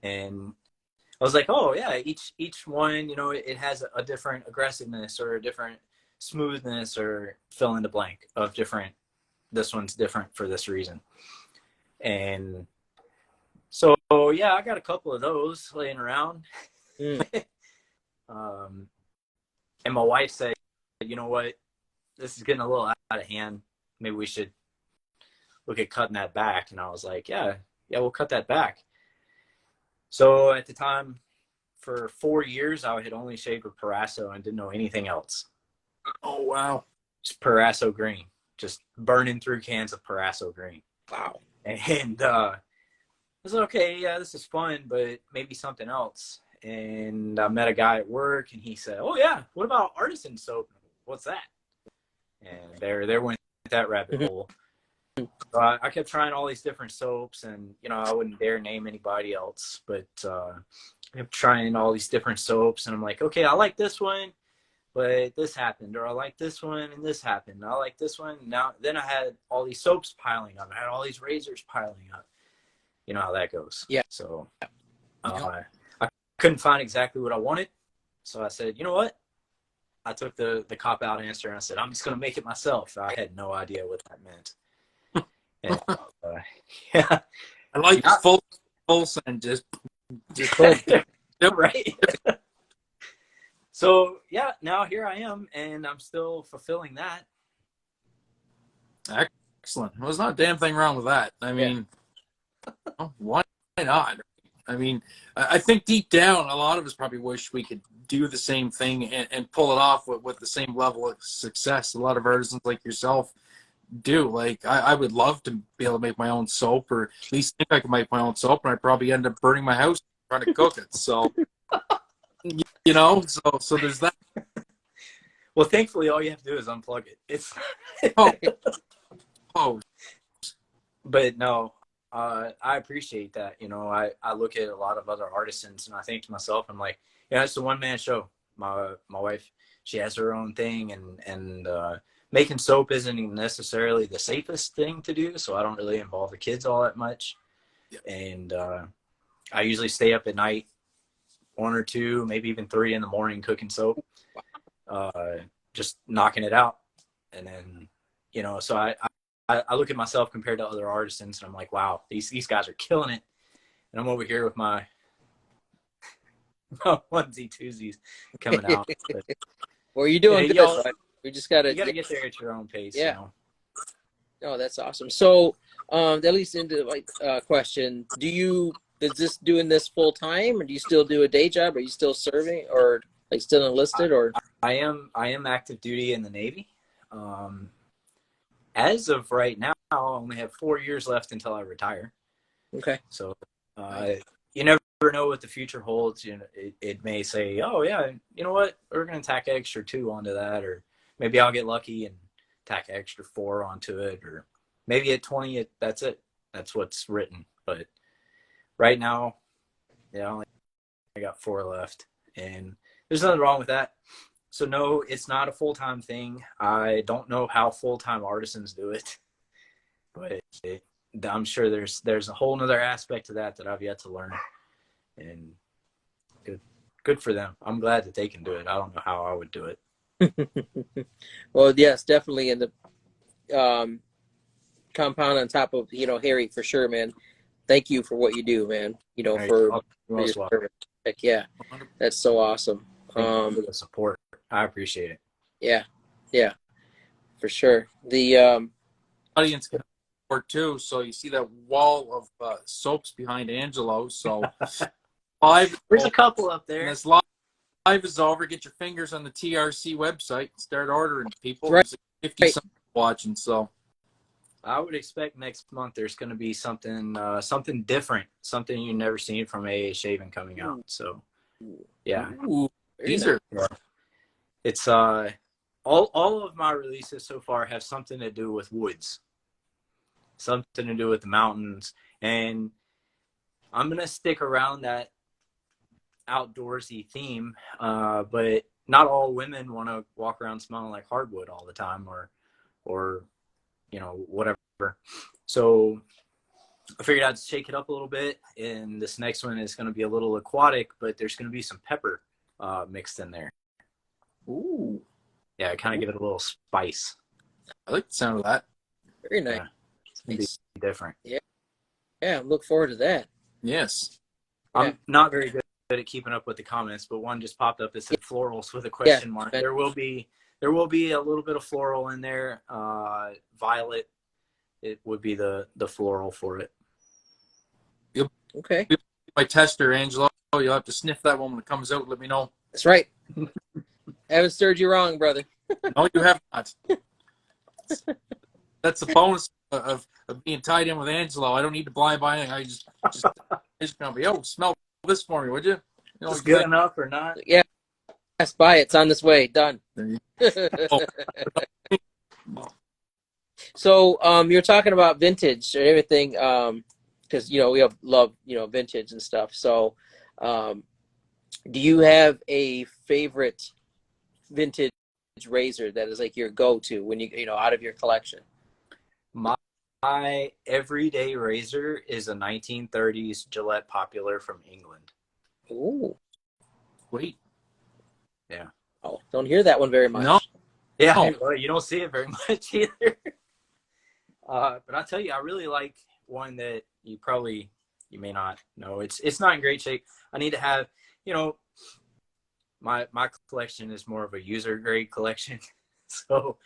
And I was like, oh yeah, each one, it has a different aggressiveness or a different smoothness, or fill in the blank of different. This one's different for this reason. And so, yeah, I got a couple of those laying around. And my wife said, you know what, this is getting a little out of hand. Maybe we should look at cutting that back. And I was like, yeah, we'll cut that back. So at the time, for 4 years, I had only shaved with Parasso and didn't know anything else. Oh, wow. Just Parasso green. Just burning through cans of Parasso green. Wow. And I was like, okay, yeah, this is fun, but maybe something else. And I met a guy at work, and he said, oh, yeah, what about artisan soap? What's that? And there went that rabbit hole. So I kept trying all these different soaps, and, I wouldn't dare name anybody else, but I kept trying all these different soaps, and I'm like, okay, I like this one, but this happened, or I like this one and this happened. I like this one. Then I had all these soaps piling up. I had all these razors piling up. You know how that goes. Yeah. So I couldn't find exactly what I wanted. So I said, you know what? I took the cop-out answer and I said, I'm just going to make it myself. I had no idea what that meant. And, yeah. I like this full send. Just right. So, yeah, now here I am, and I'm still fulfilling that. Excellent. Well, there's not a damn thing wrong with that. I mean, why not? I mean, I think deep down, a lot of us probably wish we could do the same thing and pull it off with the same level of success a lot of artisans like yourself do. Like, I would love to be able to make my own soap, or at least think I could make my own soap, and I'd probably end up burning my house trying to cook it. So, you know, so there's that. Well, thankfully, all you have to do is unplug it. It's oh. But no, I appreciate that. You know, I look at a lot of other artisans and I think to myself, I'm like, yeah, it's a one-man show. My wife, she has her own thing, and making soap isn't necessarily the safest thing to do, so I don't really involve the kids all that much. And I usually stay up at night, 1 or 2, maybe even 3 in the morning cooking soap, just knocking it out. And then, you know, so I look at myself compared to other artisans, and I'm like, wow, these guys are killing it. And I'm over here with my onesie twosies coming out. But, well, you're doing good. Right? We just gotta get there at your own pace. Yeah. You know? Oh, that's awesome. So, that leads into my question: is this doing this full time, or do you still do a day job? Are you still serving, or like still enlisted? Or I am active duty in the Navy. As of right now, I only have 4 years left until I retire. Okay. So you never know what the future holds. You know, it may say, oh yeah, you know what, we're going to tack an extra 2 onto that, or maybe I'll get lucky and tack an extra 4 onto it, or maybe at 20, that's it. That's what's written. But right now, yeah, I got 4 left, and there's nothing wrong with that. So no, it's not a full-time thing. I don't know how full-time artisans do it, but I'm sure there's a whole nother aspect to that I've yet to learn, and good for them. I'm glad that they can do it. I don't know how I would do it. Well, yes, definitely in the compound on top of, you know, Harry, for sure, man. Thank you for what you do, man. You know, for your service. Heck yeah, that's so awesome. For the support. I appreciate it. Yeah, for sure. The audience can support too. So you see that wall of soaps behind Angelo. So there's a couple up there. This live is over. Get your fingers on the TRC website and start ordering, people. Right. There's 50 something watching. So I would expect next month there's going to be something different, something you've never seen from AA Shaving coming out. So yeah. Ooh, these are. It's all of my releases so far have something to do with woods, something to do with the mountains, and I'm gonna stick around that outdoorsy theme. But not all women want to walk around smelling like hardwood all the time, or you know, whatever. So I figured I'd shake it up a little bit, and this next one is going to be a little aquatic, but there's going to be some pepper mixed in there. Ooh. Yeah, kind of give it a little spice. I like the sound of that. Very nice. Yeah, it's going to be different. Yeah, look forward to that. Yes. I'm not very good at keeping up with the comments, but one just popped up that said florals with a question mark. There will be a little bit of floral in there. Violet, it would be the floral for it. Yep. Okay. My tester, Angelo. You'll have to sniff that one when it comes out. Let me know. That's right. Haven't stirred you wrong, brother. No, you have not. That's the bonus of being tied in with Angelo. I don't need to blind buy anything. I just gonna be, smell this for me, would you? You know, is good enough or not? Yeah. Yes, buy it. It's on this way. Done. So, you're talking about vintage and everything, because you know we love vintage and stuff. So, do you have a favorite vintage razor that is like your go-to when you out of your collection? My everyday razor is a 1930s Gillette Popular from England. Ooh, wait. Yeah. Oh, don't hear that one very much. No. Yeah. Oh. Well, you don't see it very much either. But I'll tell you, I really like one that you may not know. It's not in great shape. I need to have, my collection is more of a user grade collection. So,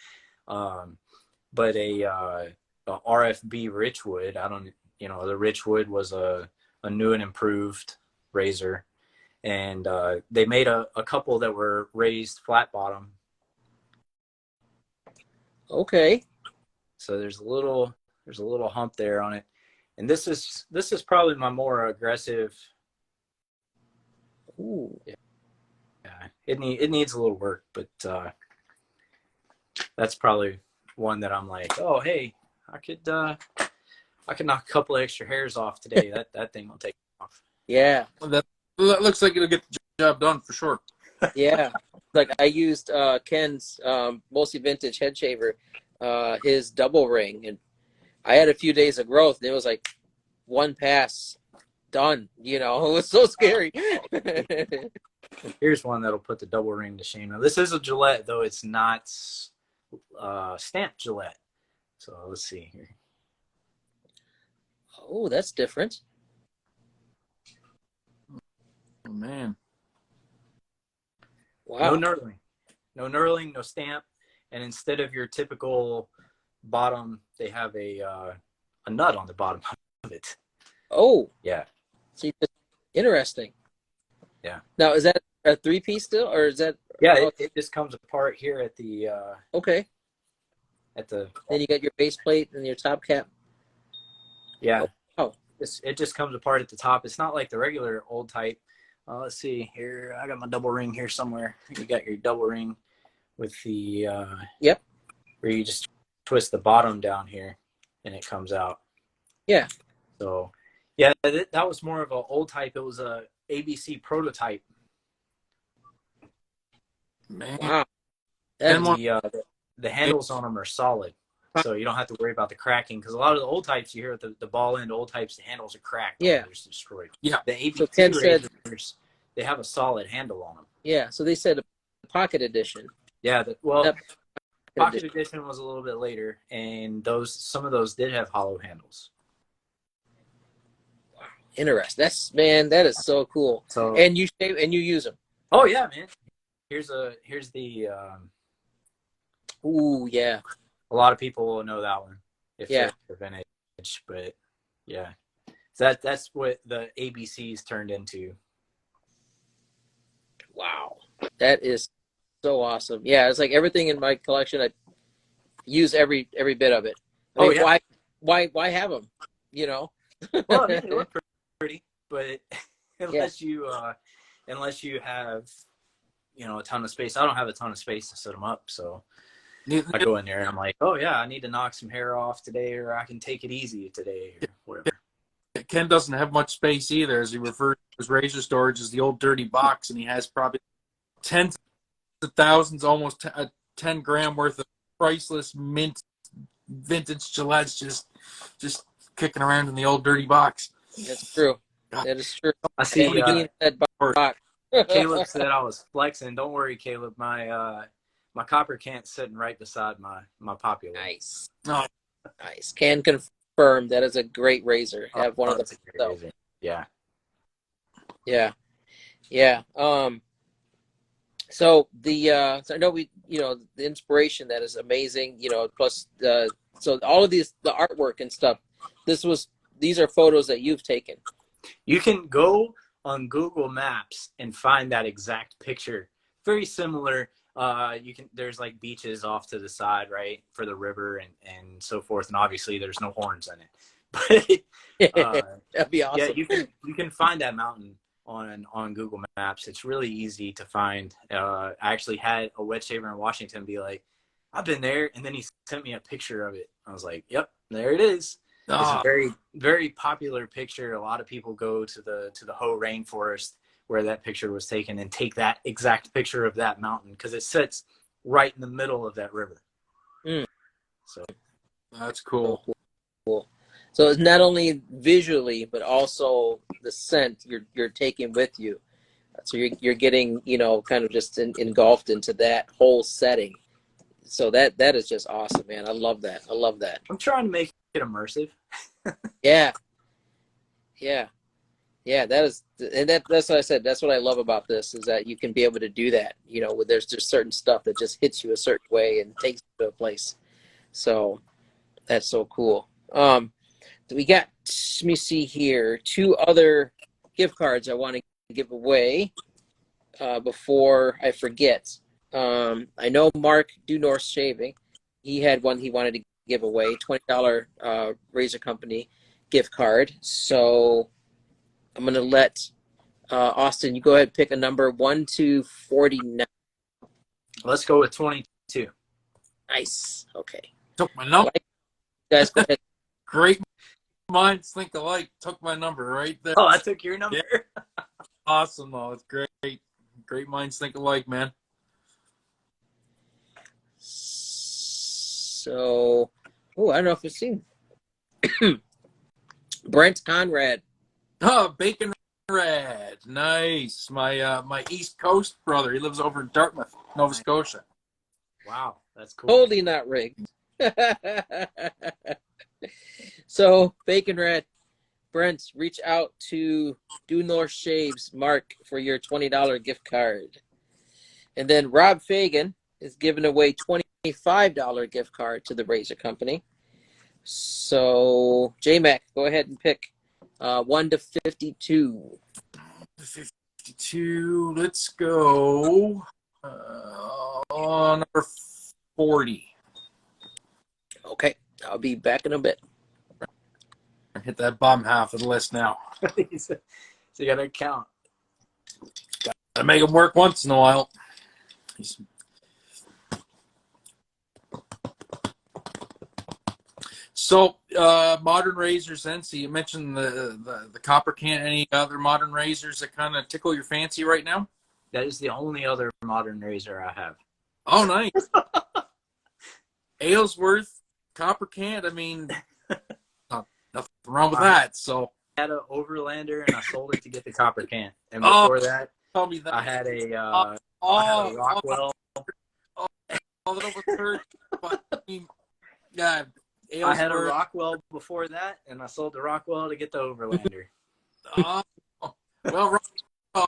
but a RFB Richwood, the Richwood was a new and improved razor, and they made a couple that were raised flat bottom. Okay. So there's a little hump there on it, and this is probably my more aggressive. Ooh. Yeah, it needs a little work, but that's probably one that I'm like, oh hey, I could knock a couple of extra hairs off today. that thing will take off. Yeah. Well, that looks like it'll get the job done for sure. Yeah. Like I used Ken's mostly vintage head shaver, his double ring, and I had a few days of growth, and it was like one pass, done. It was so scary. Here's one that'll put the double ring to shame. Now this is a Gillette, though it's not stamped Gillette. So let's see here. Oh, that's different. Oh, man. Wow. No knurling, no stamp, and instead of your typical bottom, they have a nut on the bottom of it. Oh. Yeah. See, interesting. Yeah. Now, is that a 3-piece still, or is that? Yeah, it just comes apart here at the. Okay. Then you got your base plate and your top cap. Yeah. Oh. It just comes apart at the top. It's not like the regular old type. Let's see here. I got my double ring here somewhere. You got your double ring with the. Yep. Where you just twist the bottom down here, and it comes out. Yeah. So, yeah, that was more of an old type. It was a ABC prototype. Man. Wow. And the handles on them are solid, so you don't have to worry about the cracking. Because a lot of the old types, you hear the ball end old types, the handles are cracked. Yeah. They're destroyed. Yeah. The ABC So Ken said, razors, they have a solid handle on them. yeah. So they said a pocket edition. Yeah. That Pocket edition was a little bit later, and some of those did have hollow handles. Wow. Interesting. That is so cool. So and you shave and you use them. Oh yeah, man. Here's the. Ooh, yeah. A lot of people will know that one if they're vintage, but yeah, that's what the ABCs turned into. Wow, that is so awesome. Yeah, it's like everything in my collection. I use every bit of it. I mean, yeah. Why have them? Well, I mean, they look pretty, but unless you have a ton of space. I don't have a ton of space to set them up, so. I go in there and I'm like, oh yeah, I need to knock some hair off today, or I can take it easy today, or whatever. Ken doesn't have much space either, as he refers to his razor storage as the old dirty box, and he has probably tens of thousands, almost 10 gram worth of priceless mint vintage Gillettes just kicking around in the old dirty box. That's true. That is true. I see. That box. Caleb said I was flexing. Don't worry, Caleb. My copper can's sitting right beside my popular. Nice. Oh. Nice. Can confirm that is a great razor. Have one of them. Yeah. Yeah. Yeah. So I know the inspiration that is amazing, plus so all of the artwork and stuff. These are photos that you've taken. You can go on Google Maps and find that exact picture. Very similar. There's like beaches off to the side, right, for the river and so forth, and obviously there's no horns in it. But that'd be awesome. Yeah, you can find that mountain on Google Maps. It's really easy to find. I actually had a wet shaver in Washington be like, I've been there, and then he sent me a picture of it. I was like, yep, there it is. It's a very, very popular picture. A lot of people go to the Hoh rainforest where that picture was taken and take that exact picture of that mountain because it sits right in the middle of that river. So that's cool. Cool. So it's not only visually but also the scent you're taking with you. So you're getting, you know, kind of just engulfed into that whole setting. So that is just awesome, man. I love that. I love that. I'm trying to make it immersive. Yeah. Yeah. Yeah, that's what I said. That's what I love about this, is that you can be able to do that. You know, there's just certain stuff that just hits you a certain way and takes you to a place. So that's so cool. We got, let me see here, 2 other gift cards I want to give away before I forget. I know Mark Due North Shaving, he had one he wanted to give away, $20 Razor Company gift card. So I'm going to let Austin, you go ahead and pick a number 1 to 49. Let's go with 22. Nice. Okay. Took my number. You guys, go ahead. Great minds think alike. Took my number right there. Oh, I took your number. Yeah. Awesome, though. It's great. Great minds think alike, man. So, I don't know if you've seen Brent Conrad. Oh, Bacon Red. Nice. My East Coast brother. He lives over in Dartmouth, Nova Scotia. Wow, that's cool. Totally not rigged. So, Bacon Red, Brent, reach out to Due North Shaves, Mark, for your $20 gift card. And then Rob Fagan is giving away $25 gift card to the Razor Company. So, J-Mac, go ahead and pick 1 to 52. 52. Let's go. Number 40. Okay, I'll be back in a bit. Hit that bottom half of the list now. So you got to count. I make them work once in a while. So, modern razors, then. So you mentioned the copper can. Any other modern razors that kind of tickle your fancy right now? That is the only other modern razor I have. Oh, nice. Aylesworth, copper can. I mean, nothing wrong with that. So I had an Overlander and I sold it to get the copper can. And before that, tell me that. I had a Rockwell. A little bit hurt, but I mean, yeah. I had a Rockwell before that, and I sold the Rockwell to get the Overlander. Well,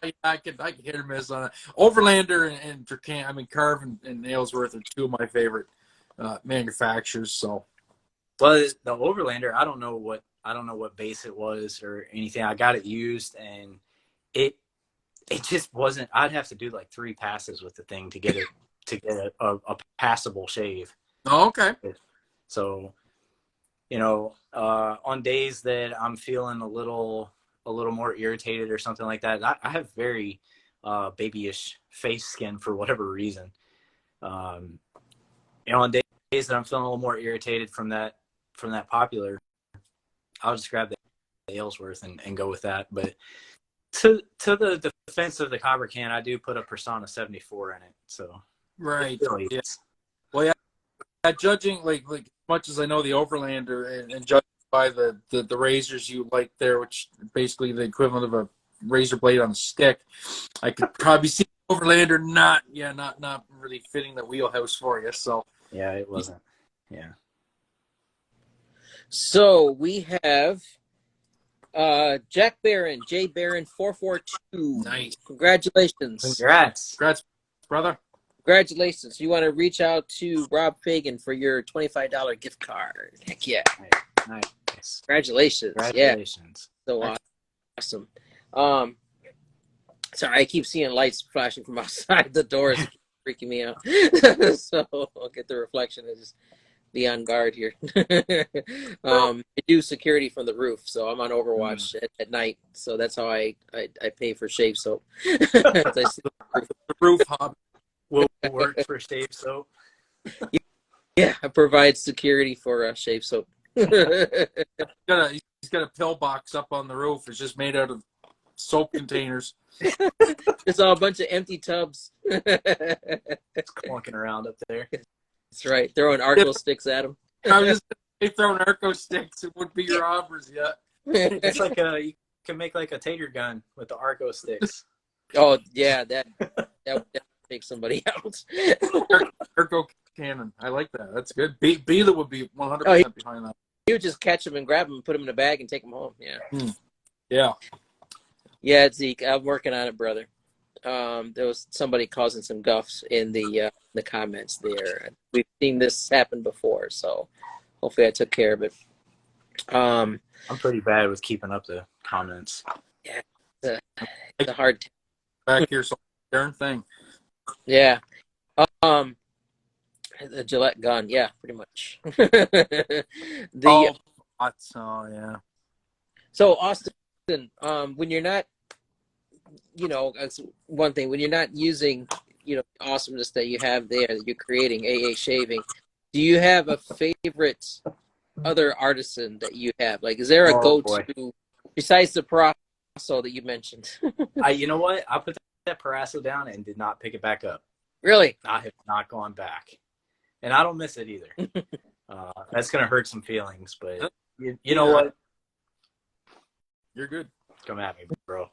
yeah, I could hit or miss on it. Overlander and Dracan, I mean, Carve and Aylesworth are 2 of my favorite manufacturers. So, well, the Overlander, I don't know what base it was or anything. I got it used, and it just wasn't. I'd have to do like 3 passes with the thing to get a passable shave. oh, okay. So, you know, on days that I'm feeling a little more irritated or something like that, I have very babyish face skin for whatever reason. You know, on days that I'm feeling a little more irritated from that popular, I'll just grab the Aylesworth and go with that. But to the defense of the copper can, I do put a Persona 74 in it. So Right. Really, yeah. Well, yeah. Judging like as much as I know the Overlander and judging by the razors you like there, which basically the equivalent of a razor blade on a stick, I could probably see Overlander not really fitting the wheelhouse for you. So yeah, it wasn't. Yeah. So we have Jack Barron, J Barron 442. nice. Congratulations. Congrats, brother. Congratulations. You want to reach out to Rob Fagan for your $25 gift card. Heck yeah. Nice. Congratulations. Congratulations. Yeah. So awesome. Sorry, I keep seeing lights flashing from outside the doors, freaking me out. So I'll get the reflection and just be on guard here. I do security from the roof, so I'm on Overwatch at night. So that's how I pay for shave soap. The roof hobby. Will work for shave soap. Yeah, I provide security for shave soap. He's got a pillbox up on the roof. It's just made out of soap containers. It's all a bunch of empty tubs. It's clunking around up there. That's right. Throwing Arco sticks at them. I was just throwing Arco sticks. It would be your offers, yeah. It's like you can make like a tater gun with the Arco sticks. Oh yeah, that would definitely take somebody out. Kirko Cannon. I like that. That's good. Beela would be 100% Oh, behind that. he would just catch him and grab him and put him in a bag and take him home. Yeah. Yeah. Yeah, Zeke, I'm working on it, brother. There was somebody causing some guffs in the comments there. We've seen this happen before, so hopefully I took care of it. I'm pretty bad with keeping up the comments. Yeah, it's a hard. Back here, so darn thing. Yeah. The Gillette gun. Yeah, pretty much. Yeah. So Austin, when you're not, that's one thing. When you're not using, the awesomeness that you have there that you're creating, AA shaving, do you have a favorite other artisan that you have? Like, is there a go-to besides the Parasso that you mentioned? You know what? I put that Parasso down and did not pick it back up. Really? I have not gone back, and I don't miss it either. That's gonna hurt some feelings, but you know what? You're good. Come at me, bro.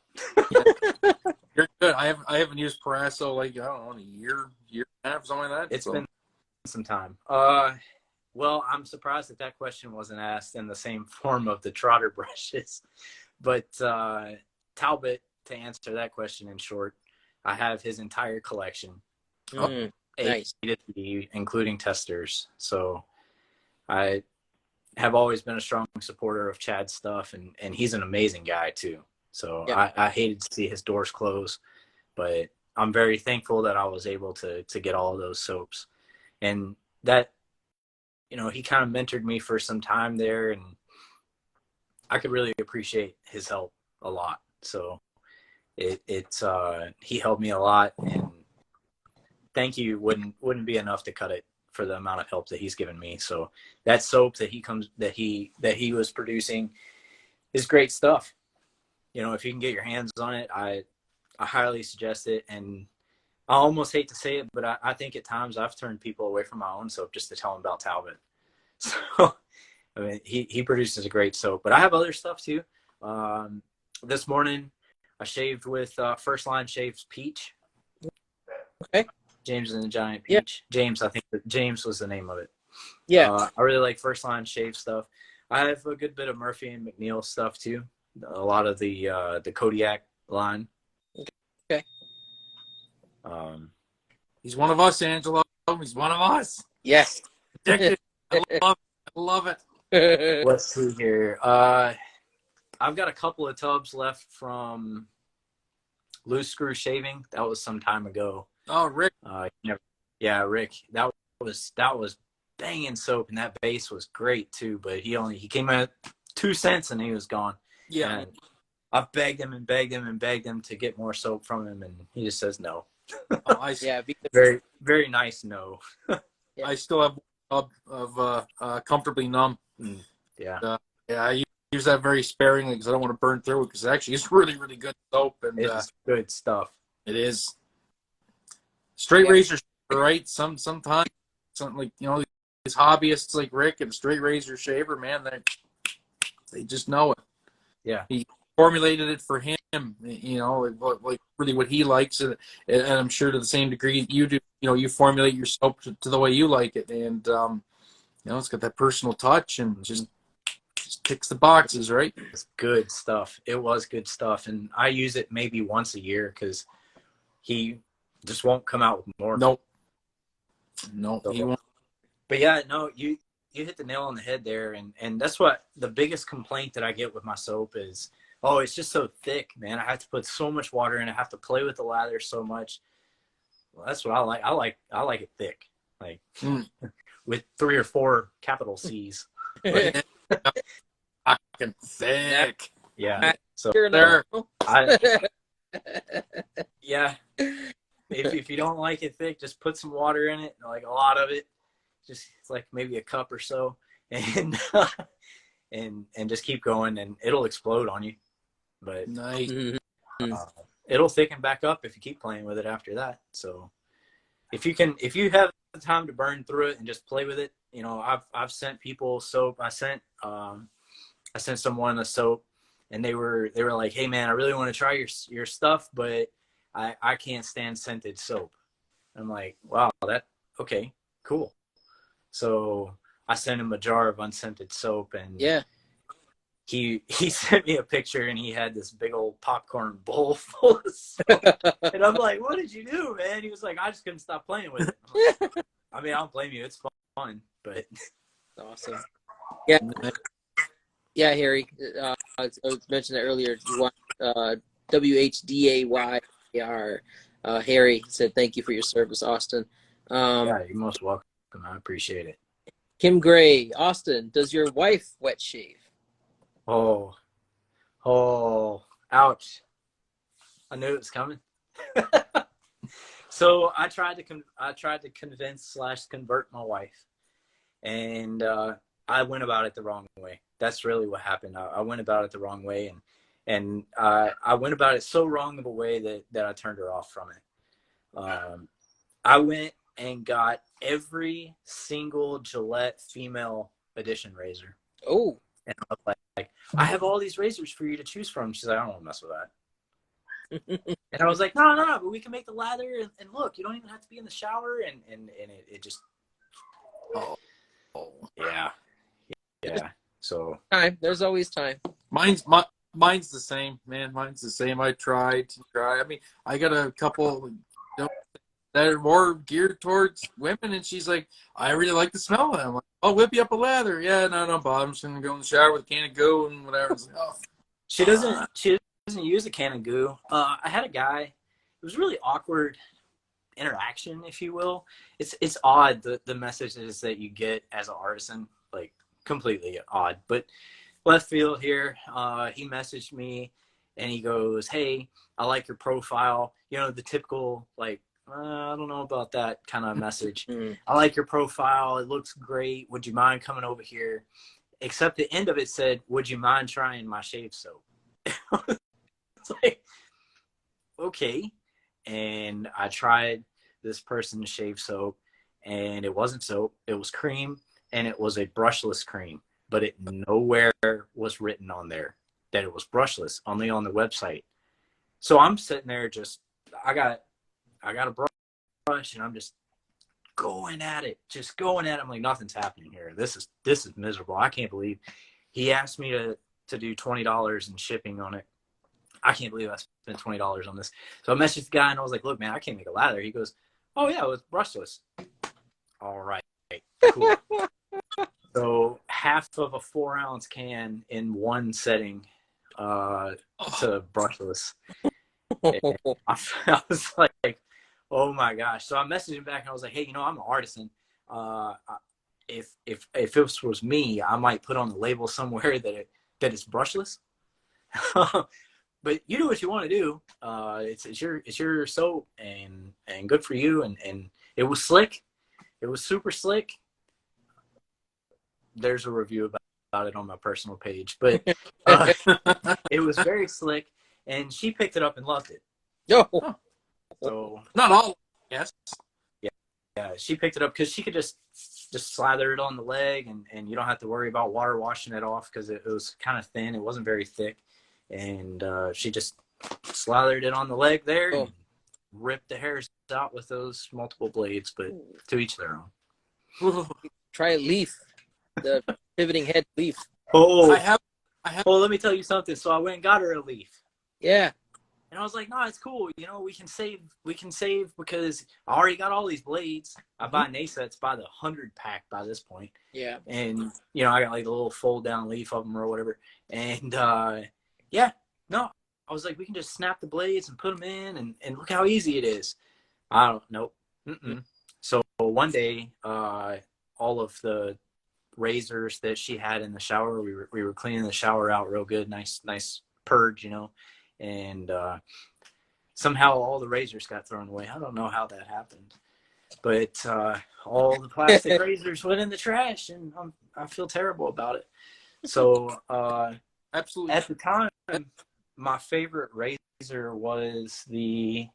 You're good. I haven't used Parasso like, I don't know, in a year and a half, something like that. It's been some time. Well, I'm surprised that question wasn't asked in the same form of the trotter brushes. But Talbot, to answer that question in short, I have his entire collection. Nice. Including testers. So I have always been a strong supporter of Chad's stuff, and he's an amazing guy too. So yeah. I hated to see his doors close, but I'm very thankful that I was able to get all of those soaps. And that, he kind of mentored me for some time there, and I could really appreciate his help a lot. So he helped me a lot, and thank you wouldn't be enough to cut it for the amount of help that he's given me. So that soap that he was producing is great stuff. If you can get your hands on it, I highly suggest it. And I almost hate to say it, but I think at times I've turned people away from my own soap just to tell them about Talbot. So I mean, he produces a great soap, but I have other stuff too. This morning I shaved with First Line Shaves Peach. Okay. James and the Giant Peach. Yeah. James, I think James was the name of it. Yeah. I really like First Line Shave stuff. I have a good bit of Murphy and McNeil stuff too. A lot of the Kodiak line. Okay. He's one of us, Angelo. He's one of us. Yes. Addicted. I love it. Let's see here. I've got a couple of tubs left from Loose Screw Shaving. That was some time ago. Oh, Rick. Yeah, Rick. That was banging soap, and that base was great too. But he came at 2 cents and he was gone. Yeah. And I've begged him and begged him and begged him to get more soap from him, and he just says no. Yeah, very, very nice no. Yeah. I still have a tub of Comfortably Numb. Yeah. I use that very sparingly because I don't want to burn through it, because actually it's really, really good soap. And it's good stuff. It is. Straight razor, right? Sometimes something like, these hobbyists like Rick and straight razor shaver, man, they just know it. Yeah. He formulated it for him, like really what he likes, and I'm sure to the same degree you do. You formulate your soap to the way you like it, and it's got that personal touch and just ticks the boxes, right? It's good stuff. It was good stuff, and I use it maybe once a year because he just won't come out with more. Nope. He won't. But yeah, no, you hit the nail on the head there, and that's what the biggest complaint that I get with my soap is, oh, it's just so thick, man. I have to put so much water in. I have to play with the lather so much. Well, that's what I like. I like it thick, like with 3 or 4 capital C's. Fucking thick. Yeah. So there. Yeah. If you don't like it thick, just put some water in it, like a lot of it. Just like maybe a cup or so, and just keep going, and it'll explode on you. But nice. It'll thicken back up if you keep playing with it after that. So if you have the time to burn through it and just play with it, I've sent people soap. I sent someone a soap, and they were like, hey man, I really want to try your stuff, but I can't stand scented soap. I'm like, wow, okay, cool. So I sent him a jar of unscented soap, and he sent me a picture, and he had this big old popcorn bowl full of soap. And I'm like, what did you do, man? He was like, I just couldn't stop playing with it. Like, I mean, I don't blame you. It's fun, but awesome. Yeah. Yeah, Harry. I mentioned that earlier. You want WHDAYR. Harry said, "Thank you for your service, Austin." Yeah, you're most welcome. I appreciate it. Kim Gray, Austin, does your wife wet shave? Oh, ouch! I knew it was coming. So I tried to convince / convert my wife, and I went about it the wrong way. That's really what happened. I went about it the wrong way, and I went about it so wrong of a way that I turned her off from it. I went and got every single Gillette female edition razor. Oh. And I was like, I have all these razors for you to choose from. She's like, I don't want to mess with that. And I was like, no, but we can make the lather, and look, you don't even have to be in the shower, and it just, yeah. So time. There's always time. Mine's the same, man. Mine's the same. I tried. I mean, I got a couple that are more geared towards women, and she's like, I really like the smell of them. I'm like, I'll whip you up a lather. Yeah, no bother. I'm just gonna go in the shower with a can of Go and whatever. Like, oh. She doesn't use a can of goo. I had a guy. It was really awkward interaction, if you will. It's odd, the messages that you get as an artisan, like completely odd. But left field here, he messaged me and he goes, hey, I like your profile. You know, the typical, like, I don't know about that kind of message. I like your profile. It looks great. Would you mind coming over here? Except the end of it said, would you mind trying my shave soap? It's like, okay. And I tried this person's shave soap, and it wasn't soap. It was cream, and it was a brushless cream. But it nowhere was written on there that it was brushless, only on the website. So I'm sitting there I got a brush, and I'm just going at it. I'm like, nothing's happening here. This is miserable. I can't believe he asked me to do $20 in shipping on it. I can't believe I spent $20 on this. So I messaged the guy, and I was like, look, man, I can't make a lather. He goes, oh, yeah, it was brushless. All right, cool. So half of a 4-ounce can in one setting to brushless. I was like, oh my gosh. So I messaged him back, and I was like, hey, I'm an artisan. If this was me, I might put on the label somewhere that it's brushless. But you do what you want to do. It's your soap, and good for you. And it was slick. It was super slick. There's a review about it on my personal page, but it was very slick, and she picked it up and loved it. Oh. So not all, yes. Yeah, she picked it up because she could just slather it on the leg, and you don't have to worry about water washing it off because it was kind of thin. It wasn't very thick. And she just slathered it on the leg there and ripped the hairs out with those multiple blades, but to each their own. Try a leaf, the pivoting head leaf. Oh, I have. Oh, let me tell you something. So I went and got her a leaf. Yeah. And I was like, no, it's cool. We can save because I already got all these blades. I buy nasets by the 100-pack by this point. Yeah. And, I got like the little fold down leaf of them or whatever. And, yeah, no, I was like, we can just snap the blades and put them in and look how easy it is. I don't know. So one day, all of the razors that she had in the shower, we were cleaning the shower out real good, nice purge, and somehow all the razors got thrown away. I don't know how that happened, but all the plastic razors went in the trash, and I feel terrible about it. So absolutely, at the time, my favorite razor was the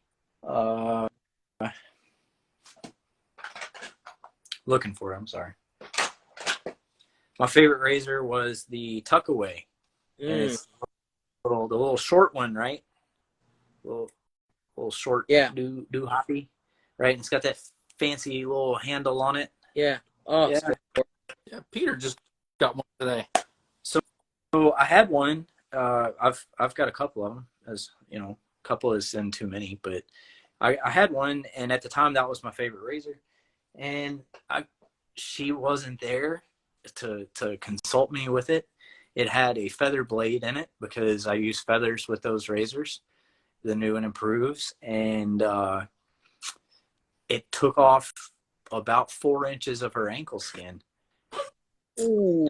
looking for it, I'm sorry. My favorite razor was the Tuckaway. And it's the little short one, right? Little little short Yeah. hoppy, right? And it's got that fancy little handle on it. Yeah. Oh, yeah. Yeah, Peter just got one today. So I had one. I've got a couple of them, as you know, a couple isn't too many, but I had one, and at the time that was my favorite razor, and she wasn't there to consult me with it. It had a feather blade in it because I use feathers with those razors, the new and improves, and it took off about 4 inches of her ankle skin. Ooh.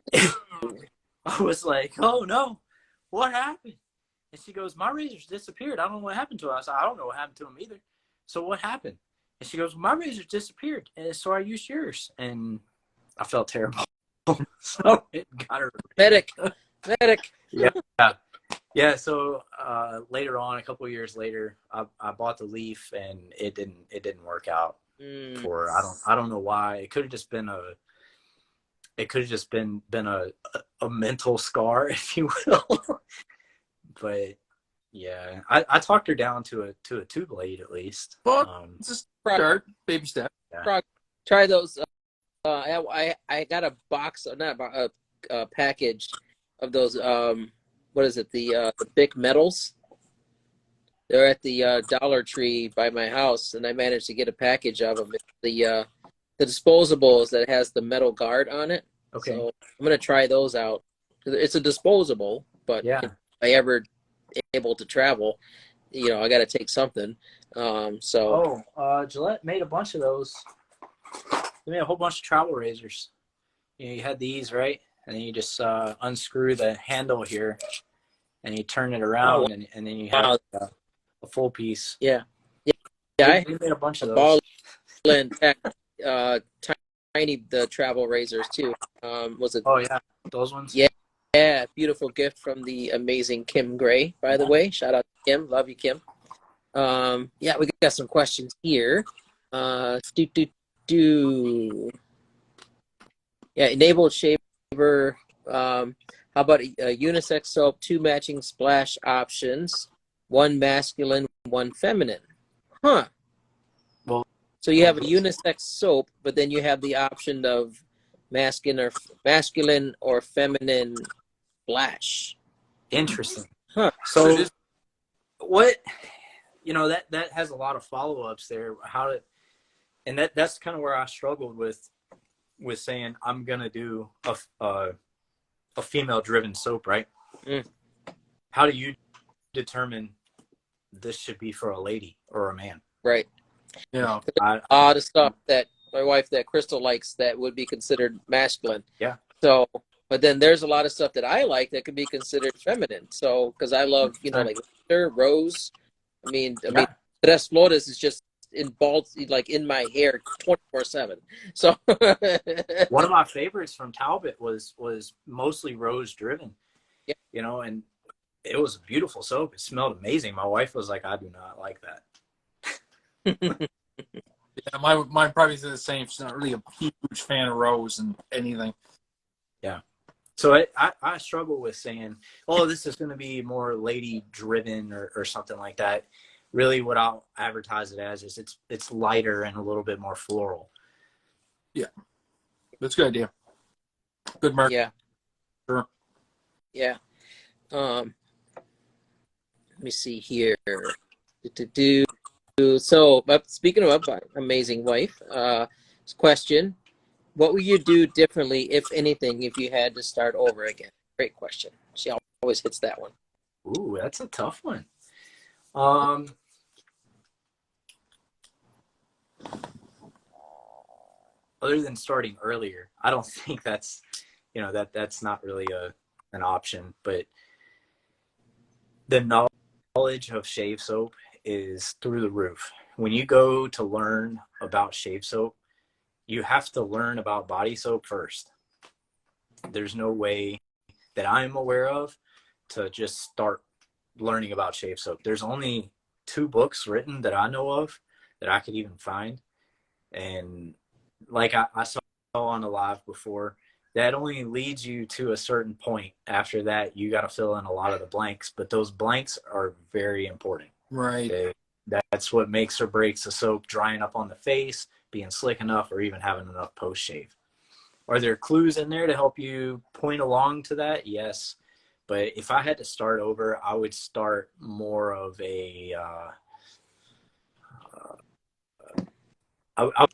I was like, oh no, what happened? And she goes, my razor's disappeared. I don't know what happened to him. I said, I don't know what happened to him either. So what happened? And she goes, my razor disappeared. And so I used yours. And I felt terrible. So it got her. Medic. Yeah. So later on, a couple of years later, I bought the Leaf, and it didn't work out for her. I don't know why. It could have just been a mental scar, if you will. But yeah, I talked her down to a 2-blade at least. Well, just start, baby step. Yeah. Try those. I got a box, not a package of those. What is it? The Bic metals. They're at the Dollar Tree by my house, and I managed to get a package of them. The disposables that has the metal guard on it. Okay. So I'm gonna try those out. It's a disposable, but yeah, if I ever able to travel, I got to take something. Gillette made a bunch of those. They made a whole bunch of travel razors. You had these, right? And then you just unscrew the handle here, and you turn it around, and then you have a full piece. Yeah. They made a bunch of those. And tiny the travel razors too. Was it? Oh yeah, those ones. Yeah, beautiful gift from the amazing Kim Gray, by the way. Shout out to Kim. Love you, Kim. Yeah, we got some questions here. Yeah, enabled shaver. How about a unisex soap, 2 matching splash options, 1 masculine, 1 feminine? Huh. Well, so you have a unisex soap, but then you have the option of masculine or feminine splash. Interesting. Huh. So what, that has a lot of follow-ups there. And that's kind of where I struggled with saying I'm going to do a female-driven soap, right? How do you determine this should be for a lady or a man? Right. Yeah. A lot of stuff that my wife, that Crystal, likes that would be considered masculine. Yeah. So, but then there's a lot of stuff that I like that could be considered feminine. So, because I love, like rose. I mean, Tres Flores is just in my hair 24/7. So one of my favorites from Talbot was mostly rose driven. Yeah. And it was a beautiful soap. It smelled amazing. My wife was like, I do not like that. Yeah, mine probably is the same. She's not really a huge fan of rose and anything. Yeah. So I struggle with saying, oh, this is going to be more lady driven or something like that. Really what I'll advertise it as is it's lighter and a little bit more floral. Yeah. That's a good idea. Good mark. Yeah. Sure. Yeah. Let me see here. So, speaking of amazing wife, question: what would you do differently, if anything, if you had to start over again? Great question. She always hits that one. Ooh, that's a tough one. Other than starting earlier, I don't think that's not really an option. But the knowledge of shave soap is through the roof. When you go to learn about shave soap, you have to learn about body soap first. There's no way that I'm aware of to just start learning about shave soap. There's only 2 books written that I know of that I could even find. And like I saw on a live before, that only leads you to a certain point. After that, you got to fill in a lot of the blanks, but those blanks are very important. Right. That that's what makes or breaks a soap drying up on the face, being slick enough, or even having enough post shave. Are there clues in there to help you point along to that? Yes. But if I had to start over, I would start more of a, I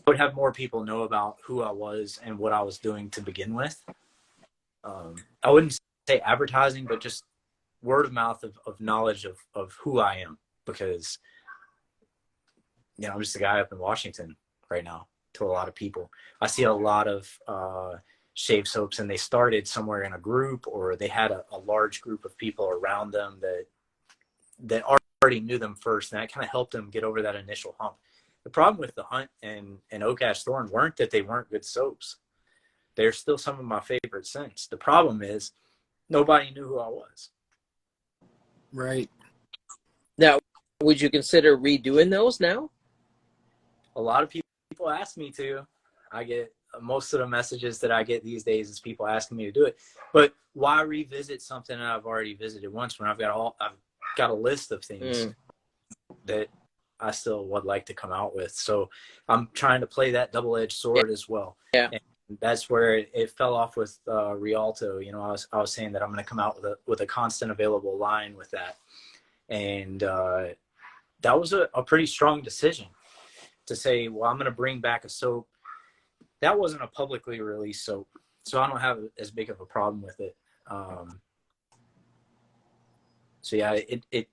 would have more people know about who I was and what I was doing to begin with. I wouldn't say advertising, but just word of mouth of knowledge of who I am, because, you know, I'm just a guy up in Washington right now to a lot of people. I see a lot of shave soaps, and they started somewhere in a group, or they had a large group of people around them that already knew them first, and that kind of helped them get over that initial hump. The problem with the Hunt and Oak Ash Thorn weren't that they weren't good soaps. They're still some of my favorite scents. The problem is nobody knew who I was. Right. Now, would you consider redoing those now? A lot of people ask me to. I get most of the messages that I get these days is people asking me to do it. But why revisit something that I've already visited once when I've got a list of things that I still would like to come out with. So I'm trying to play that double-edged sword as well. Yeah. And that's where it fell off with Rialto. You know, I was saying that I'm going to come out with a constant available line with that. And that was a pretty strong decision to say, well, I'm going to bring back a soap. That wasn't a publicly released soap, so I don't have as big of a problem with it. So yeah, it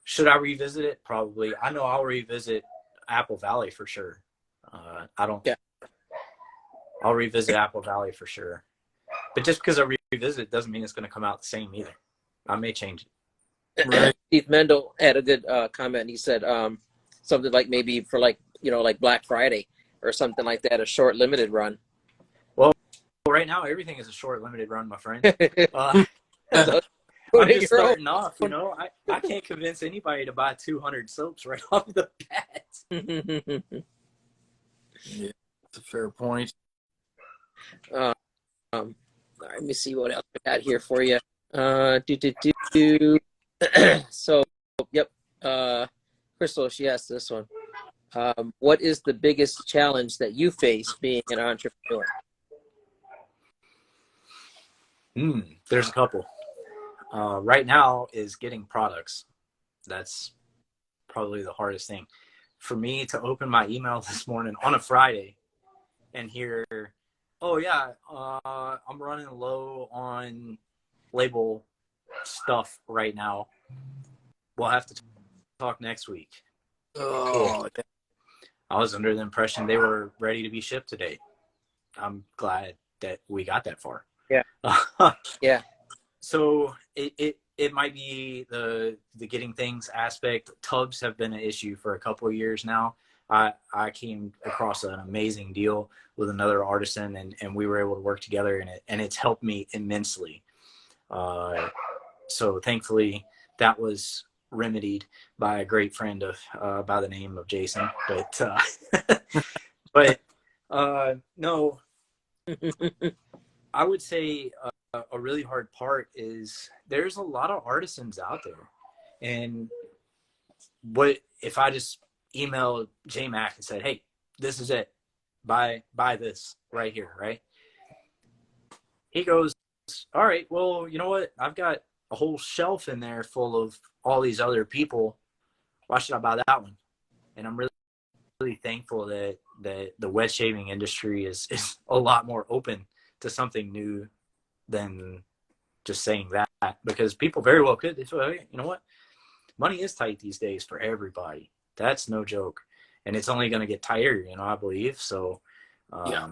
should I revisit it? Probably. I know I'll revisit Apple Valley for sure. I'll revisit Apple Valley for sure. But just because I revisit it doesn't mean it's going to come out the same either. I may change it. Right. Steve Mendel had a good comment, and he said something like maybe for like Black Friday or something like that, a short limited run. Well, right now everything is a short limited run, my friend. So, I'm just starting off, you know. I can't convince anybody to buy 200 soaps right off the bat. Yeah, that's a fair point. Let me see what else I got here for you. So, yep. Crystal, she asked this one. What is the biggest challenge that you face being an entrepreneur? There's a couple. Right now is getting products. That's probably the hardest thing. For me to open my email this morning on a Friday and hear, oh yeah, I'm running low on label stuff right now. We'll have to talk next week. Oh, cool. I was under the impression they were ready to be shipped today. I'm glad that we got that far. Yeah. Yeah. So it might be the getting things aspect. Tubs have been an issue for a couple of years now. I came across an amazing deal with another artisan, and we were able to work together in it, and it's helped me immensely. So thankfully that was remedied by a great friend of by the name of Jason. But no, I would say a really hard part is there's a lot of artisans out there, and what if I just emailed J Mac and said, hey, this is it, buy this right here, right? He goes, all right, well, you know what, I've got a whole shelf in there full of all these other people. Why should I buy that one? And I'm really thankful that the wet shaving industry is a lot more open to something new than just saying that, because people very well could. They say, hey, you know what? Money is tight these days for everybody. That's no joke. And it's only going to get tighter, you know, I believe. So yeah.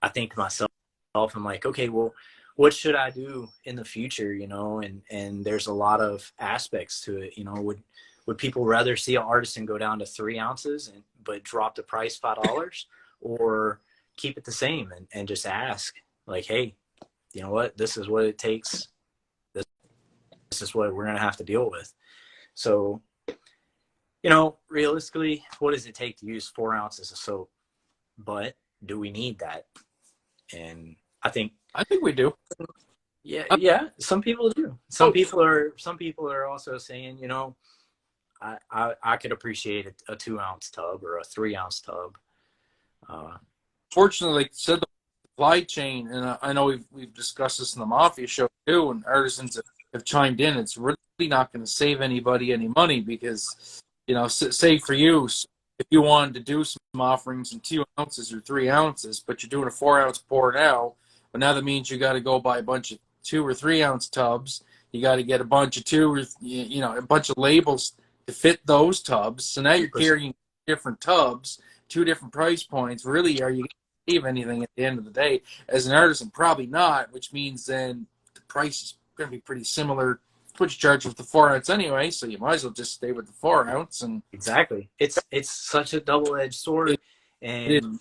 I think to myself, I'm like, okay, well, what should I do in the future, you know? And there's a lot of aspects to it, you know. Would people rather see an artisan go down to 3 ounces but drop the price $5, or keep it the same and just ask, like, hey, you know what, this is what it takes. This is what we're going to have to deal with. So, you know, realistically, what does it take to use 4 ounces of soap? But do we need that? And I think we do. Yeah. Some people do. Some people are also saying, you know, I could appreciate a 2-ounce tub or a 3-ounce tub. Fortunately, like you said, the supply chain, and I know we've discussed this in the Mafia show too, and artisans have chimed in. It's really not going to save anybody any money because, you know, say for you, if you wanted to do some offerings in 2 ounces or 3 ounces, but you're doing a 4-ounce pour now, but now that means you got to go buy a bunch of 2 or 3 ounce tubs. You got to get a bunch of a bunch of labels to fit those tubs. So now you're carrying different tubs, 2 different price points. Really, are you going to save anything at the end of the day? As an artisan, probably not, which means then the price is going to be pretty similar. What you charge with the 4 ounce anyway, so you might as well just stay with the 4 ounce. And exactly, it's such a double-edged sword, and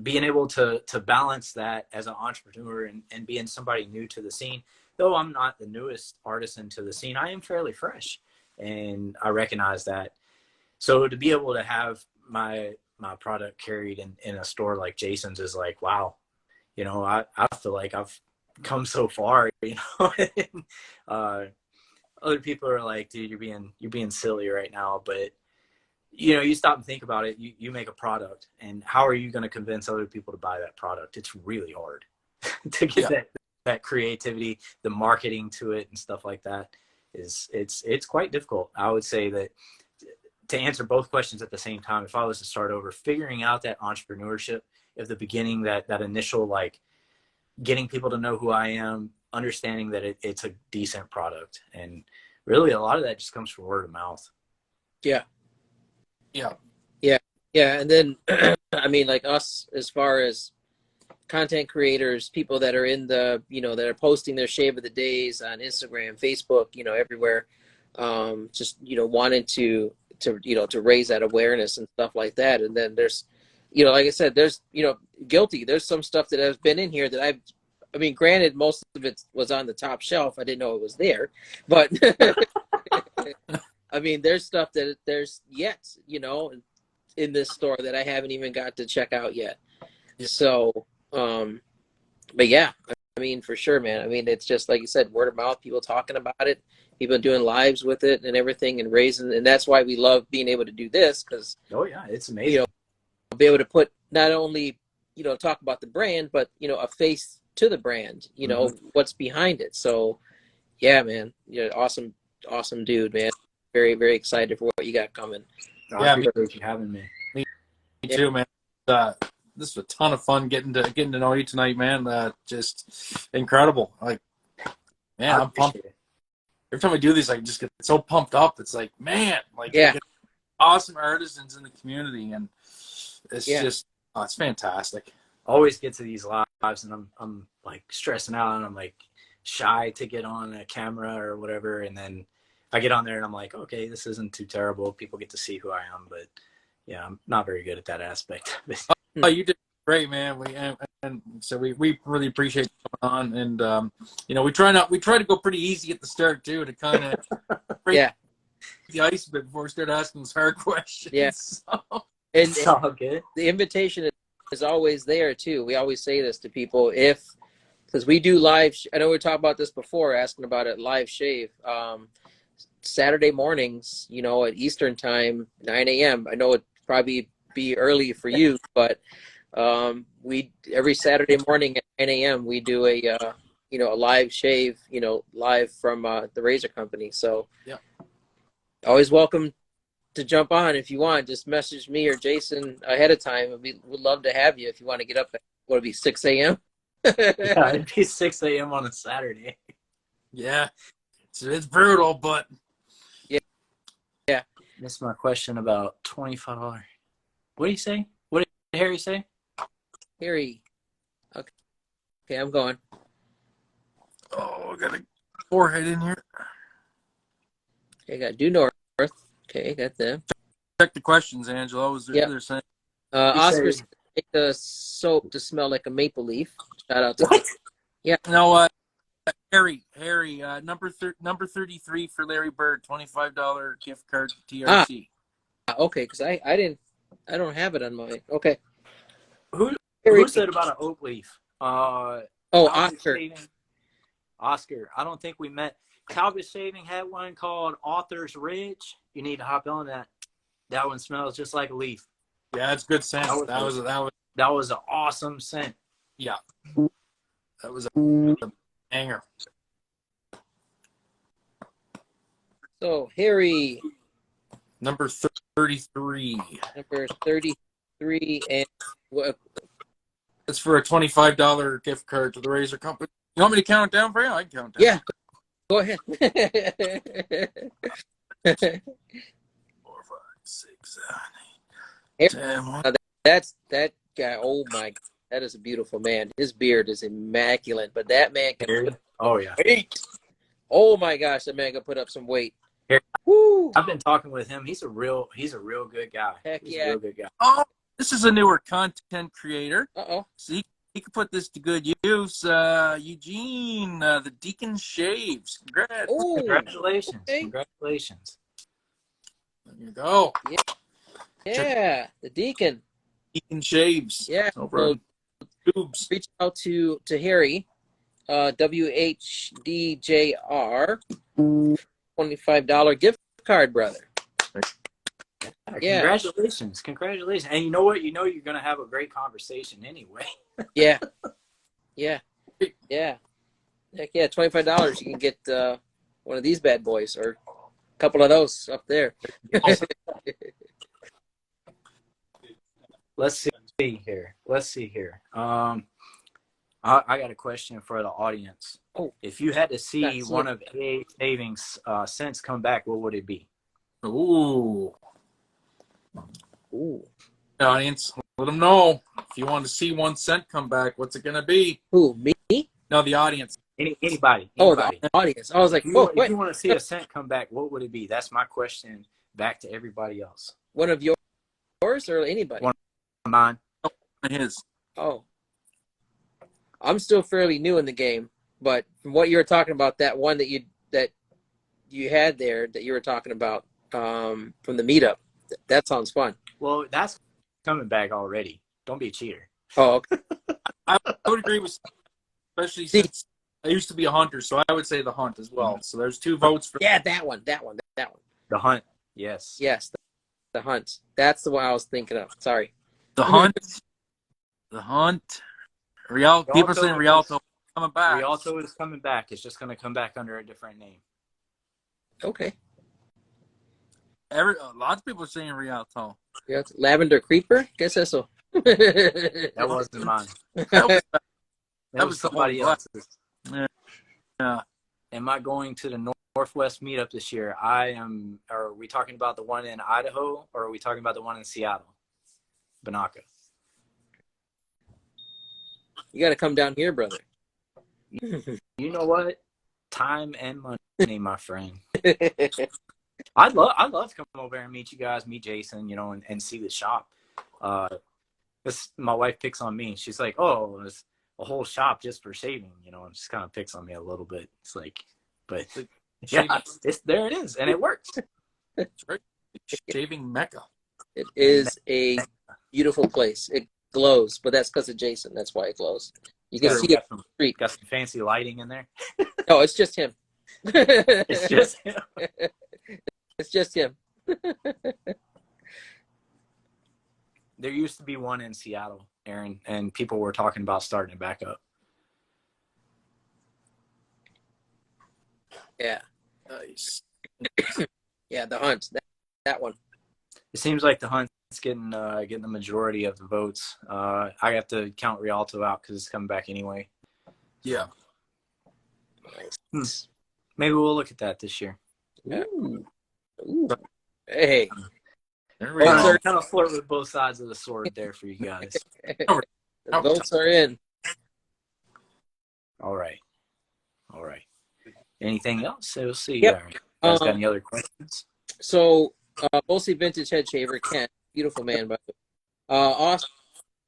being able to balance that as an entrepreneur and being somebody new to the scene. Though I'm not the newest artisan to the scene, I am fairly fresh, and I recognize that. So to be able to have my product carried in a store like Jason's is like, wow, you know, I feel like I've come so far, you know. Other people are like, dude, you're being silly right now. But, you know, you stop and think about it. You make a product, and how are you going to convince other people to buy that product? It's really hard to get that creativity, the marketing to it and stuff like that it's quite difficult. I would say that to answer both questions at the same time, if I was to start over, figuring out that entrepreneurship at the beginning, that initial, like, getting people to know who I am, understanding that it's a decent product. And really a lot of that just comes from word of mouth. Yeah. Yeah. Yeah. Yeah. And then, I mean, like us, as far as content creators, people that are in the, you know, that are posting their shave of the days on Instagram, Facebook, you know, everywhere, just, you know, wanting to, you know, to raise that awareness and stuff like that. And then there's, you know, like I said, there's, you know, there's some stuff that has been in here that I mean, granted, most of it was on the top shelf. I didn't know it was there, but I mean, there's stuff that there's yet, you know, in this store that I haven't even got to check out yet. So, but yeah, I mean, for sure, man. I mean, it's just like you said, word of mouth, people talking about it, people doing lives with it and everything, and raising, and that's why we love being able to do this, because oh yeah, it's amazing. You know, be able to put not only, you know, talk about the brand, but, you know, a face to the brand, you know, what's behind it. So yeah, man, you're awesome dude, man. Very, very excited for what you got coming. I appreciate you having me. Me too, man. This was a ton of fun getting to know you tonight, man. Just incredible. Like, man, I'm pumped. Every time I do these, I just get so pumped up. It's like, man, like, awesome artisans in the community, and it's just, it's fantastic. Always get to these lives, and I'm like stressing out, and I'm like shy to get on a camera or whatever, and then I get on there and I'm like, okay, this isn't too terrible. People get to see who I am, but yeah, I'm not very good at that aspect. Oh, you did great, man. And so we really appreciate you coming on, and you know, we try to go pretty easy at the start too, to kind of break the ice a bit before we start asking those hard questions. Yeah. So. And it's all good. The invitation is always there too. We always say this to people, because we do live. I know we talked about this before, asking about it, live shave. Saturday mornings, you know, at Eastern time, 9 a.m. I know it'd probably be early for you, but we every Saturday morning at 9 a.m. we do a you know, a live shave, you know, live from the Razor Company. So always welcome to jump on if you want. Just message me or Jason ahead of time. We'd love to have you if you want to get up at, what would it be, 6 a.m.? Yeah, it'd be 6 a.m. on a Saturday. Yeah, it's brutal, but Missed my question about $25. What did he say? What did Harry say? Harry. Okay, I'm going. Oh, I got a forehead in here. Okay, got due north. Okay, got them. Check the questions, Angela. What was they're saying? Oscar's make the soap to smell like a maple leaf. Shout out to what? Yeah. No, Harry, number 33 for Larry Bird, $25 gift card to TRC. Okay, because I don't have it on mine. Okay. Who said about an oak leaf? Oscar. Oscar. I don't think we met. Talbot Shaving had one called Author's Ridge. You need to hop on that. That one smells just like a leaf. Yeah, it's good scent. That was an awesome scent. Yeah. That was a hanger. So Harry, number 33. Number 33, and what? It's for a $25 gift card to the Razor Company. You want me to count it down for you? I can count it down. Yeah, go ahead. 4, 5, 6, 7, 8, 10. That's that guy. Oh my God, that is a beautiful man. His beard is immaculate, but that man can. Oh yeah. Weight. Oh my gosh, that man can put up some weight. Woo. I've been talking with him. He's a real good guy. Heck he's yeah. a real good guy. Oh, this is a newer content creator. Uh-oh. So he can put this to good use. Eugene, the Deacon Shaves. Congrats. Oh, congratulations. Okay. Congratulations. There you go. Yeah, the Deacon. Deacon Shaves. Yeah. Over so reach out to Harry, WHDJR, $25 gift card, brother. Yeah. Congratulations. And you know what? You know you're going to have a great conversation anyway. Yeah. Heck yeah, $25. You can get one of these bad boys or a couple of those up there. Let's see here. I got a question for the audience. Oh, if you had to see one of AA Shaving's scents come back, what would it be? Ooh. Audience, let them know. If you want to see one scent come back, what's it going to be? Who, me? No, the audience. Anybody. Oh, the audience. I was like, if you want to see a scent come back, what would it be? That's my question back to everybody else. One of yours or anybody? One of mine. His. Oh. I'm still fairly new in the game, but from what you were talking about, that one that you had there that you were talking about from the meetup, that sounds fun. Well, that's coming back already. Don't be a cheater. Oh, okay. I would agree with, especially since I used to be a hunter, so I would say the hunt as well. So there's 2 votes for that one. The hunt. Yes, the hunt. That's the one I was thinking of. Sorry. The hunt. People saying Rialto coming back. Rialto is coming back. It's just going to come back under a different name. Okay. Lots of people are saying Rialto. Yeah, Lavender Creeper. Guess that's so. That wasn't mine. That was somebody else's. Yeah. Am I going to the Northwest meetup this year? Are we talking about the one in Idaho or are we talking about the one in Seattle? Banaka. You got to come down here, brother. You know what? Time and money, my friend. I'd love to come over and meet you guys, meet Jason, and see the shop. My wife picks on me. She's like, "Oh, it's a whole shop just for shaving," and just kind of picks on me a little bit. It's like, but yeah, there it is, and it works. It's right. Shaving Mecca. It is a beautiful place. It glows, but that's because of Jason. That's why it glows. You can see it from the street. Got some fancy lighting in there. No, it's just him. It's just him. It's just him. There used to be one in Seattle, Aaron, and people were talking about starting it back up. Yeah. Nice. Yeah, the hunt. That one. It seems like the hunt's getting the majority of the votes. I have to count Rialto out because it's coming back anyway. Yeah. Nice. Maybe we'll look at that this year. Yeah. Ooh. Hey. Kind of flirt with both sides of the sword there for you guys. The votes are in. All right. Anything else? We'll see. Yep. You guys got any other questions? So, mostly vintage head shaver, Ken. Beautiful man, by the way. Austin,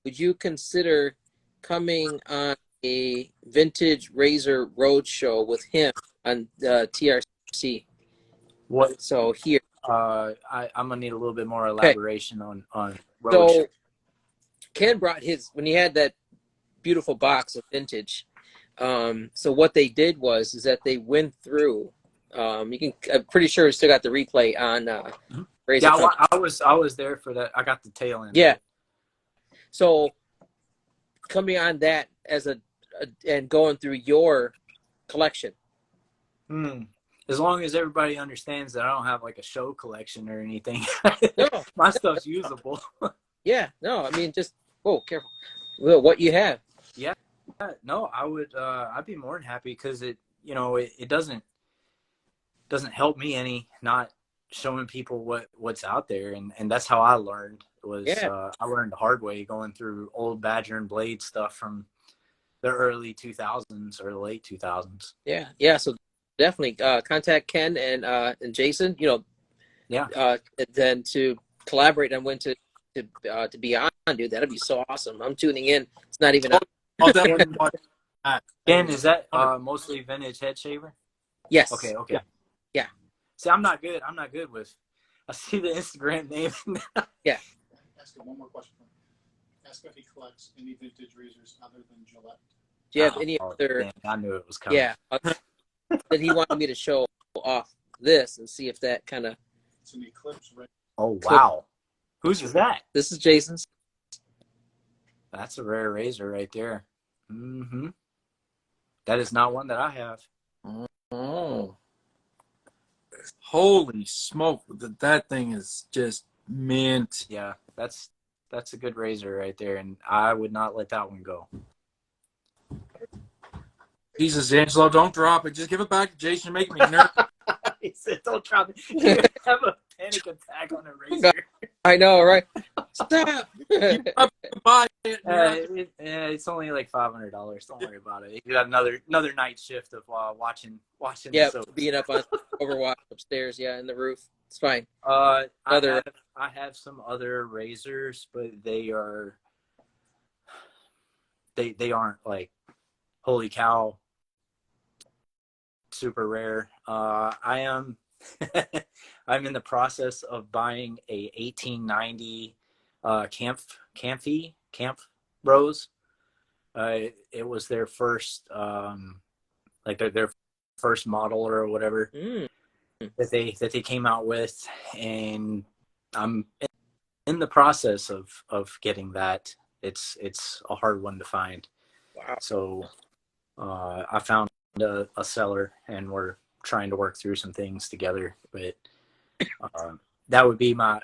would you consider coming on a vintage Razor road show with him on TRC? What? So here. I'm gonna need a little bit more elaboration on road show. Ken brought when he had that beautiful box of vintage. So what they did is that they went through You can. I'm pretty sure we still got the replay on Razor. Yeah, I was there for that. I got the tail end. Yeah. So coming on that as and going through your collection. As long as everybody understands that I don't have like a show collection or anything. No. My stuff's usable. Yeah. No, I mean, just careful. Well, what you have. Yeah. No, I would. I'd be more than happy because it doesn't help me any not showing people what's out there, and that's how I learned. I learned the hard way going through old Badger and Blade stuff from the early 2000s or the late 2000s. Yeah. So definitely contact Ken and Jason. And then to collaborate on when to be on, dude. That'd be so awesome. I'm tuning in. It's not even. I'll definitely watch that. Ken, is that mostly vintage head shaver? Yes. Okay. Yeah. See, I'm not good with. I see the Instagram name. Yeah. Ask him one more question. Ask if he collects any vintage razors other than Gillette. Do you have any other? Man, I knew it was coming. Yeah. That he wanted me to show off this and see if that kind of. It's an Eclipse, right? Oh wow, whose is that? This is Jason's. That's a rare razor right there. That is not one that I have. Oh. Holy smoke. That thing is just mint. Yeah, that's a good razor right there, and I would not let that one go. Jesus, Angelo, don't drop it. Just give it back to Jason. Make me nervous. He said, don't drop it. You have a panic attack on a razor. I know, right? Stop. Buy it. It's only like $500. Don't worry about it. You got another night shift of watching. Yeah, the being up on Overwatch upstairs. Yeah, in the roof. It's fine. I have some other razors, but they aren't like holy cow super rare. I'm in the process of buying a 1890 Camp Rose. It was their first their first model or whatever that they came out with, and I'm in the process of getting that. It's a hard one to find. Wow. So I found a seller, and we're trying to work through some things together. But that would be my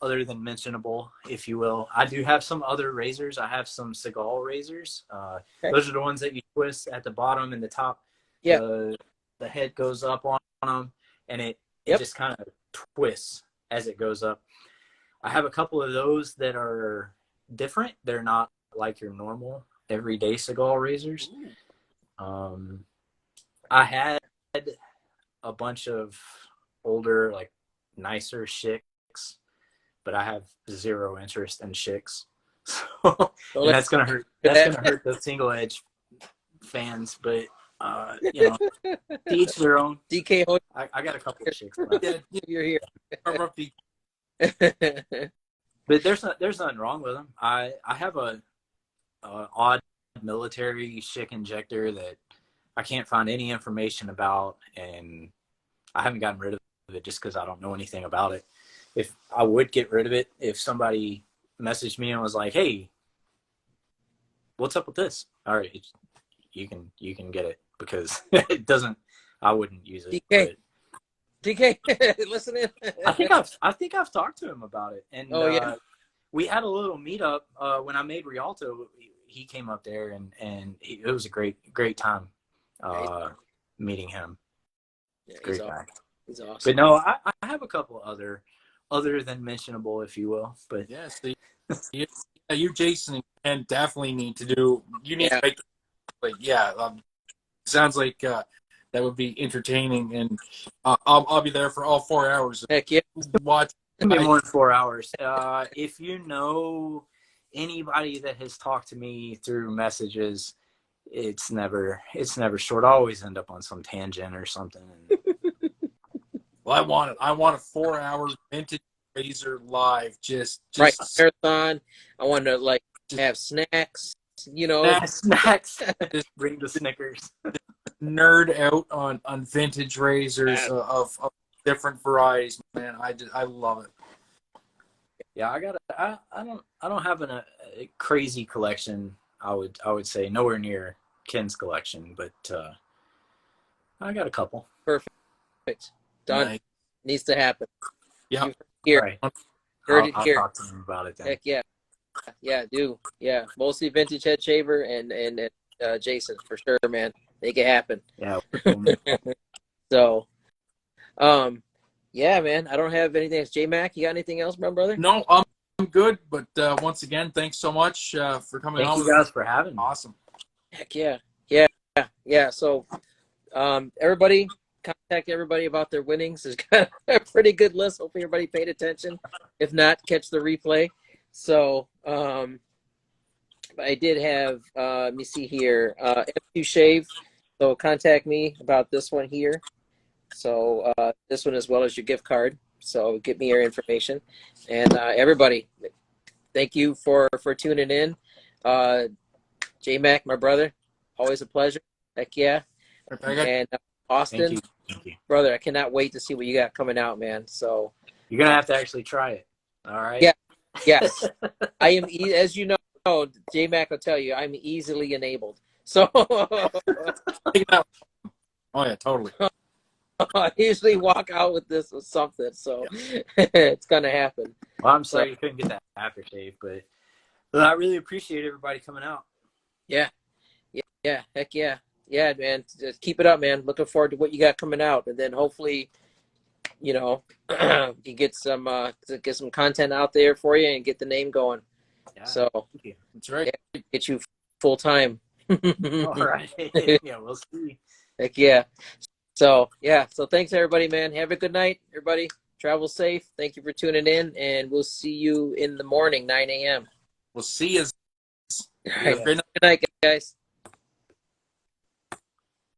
other than mentionable, if you will. I do have some other razors. I have some Seagal razors. Okay. Those are the ones that you twist at the bottom and the top. Yeah. The head goes up on them, and it just kind of twists as it goes up. I have a couple of those that are different. They're not like your normal everyday Seagal razors. I had a bunch of older, like nicer shicks, but I have zero interest in shicks. So and that's gonna hurt. That's gonna hurt the single edge fans, but to each their own. DK, I got a couple of shicks. Yeah, you're here. But there's nothing wrong with them. I have a odd military shick injector that I can't find any information about, and I haven't gotten rid of it just because I don't know anything about it. If I would get rid of it, if somebody messaged me and was like, "Hey, what's up with this?" All right, you can get it, because it doesn't. I wouldn't use it. DK, listen in. I think I've talked to him about it, and we had a little meetup when I made Rialto. He came up there, and it was a great time meeting him. Yeah, great guy. He's awesome. But no, I have a couple other than mentionable, if you will. But yes, you Jason and definitely need to do. You need to make, sounds like that would be entertaining, and I'll be there for all 4 hours. Heck yeah, watch. Maybe more than 4 hours. If you know anybody that has talked to me through messages, it's never short. I always end up on some tangent or something. Well, I want a 4 hour vintage Razor live. Just right, marathon. I want to have snacks. Snacks. Just bring the Snickers. nerd out on vintage razors of different varieties, man. I love it. Yeah, I don't have a crazy collection. I would say nowhere near Ken's collection, but I got a couple. Perfect. Done. Nice. Needs to happen. Yeah. Here. Right. Heard I'll it here. talk to him about it then. Heck yeah. Yeah, do. Yeah. Mostly vintage head shaver and Jason for sure, man. Make it happen. Yeah. So, yeah, man. I don't have anything else. J Mac, you got anything else, my brother? No, I'm good. But once again, thanks so much for coming on. Thank you guys for having me. Awesome. Heck yeah. Yeah. So, everybody, contact everybody about their winnings. There's got a pretty good list. Hopefully everybody paid attention. If not, catch the replay. So, I did have, let me see here, F2 Shave. So contact me about this one here. So this one as well as your gift card. So get me your information. And everybody, thank you for tuning in. J-Mac, my brother, always a pleasure. Heck yeah. And Austin, Thank you. brother, I cannot wait to see what you got coming out, man. So you're going to have to actually try it. All right? Yeah. Yes. I am, as you know, J-Mac will tell you, I'm easily enabled. So Oh, yeah, totally. I usually walk out with this or something, so it's gonna happen. Well, I'm sorry you couldn't get that aftershave, but I really appreciate everybody coming out. Yeah, heck yeah, man. Just keep it up, man. Looking forward to what you got coming out, and then hopefully, you get some content out there for you and get the name going. Yeah, so that's right. Yeah, get you full time. All right. Yeah, we'll see. Heck yeah. So thanks everybody, man. Have a good night, everybody. Travel safe. Thank you for tuning in, and we'll see you in the morning, 9 a.m. We'll see you. All right. Good night, guys.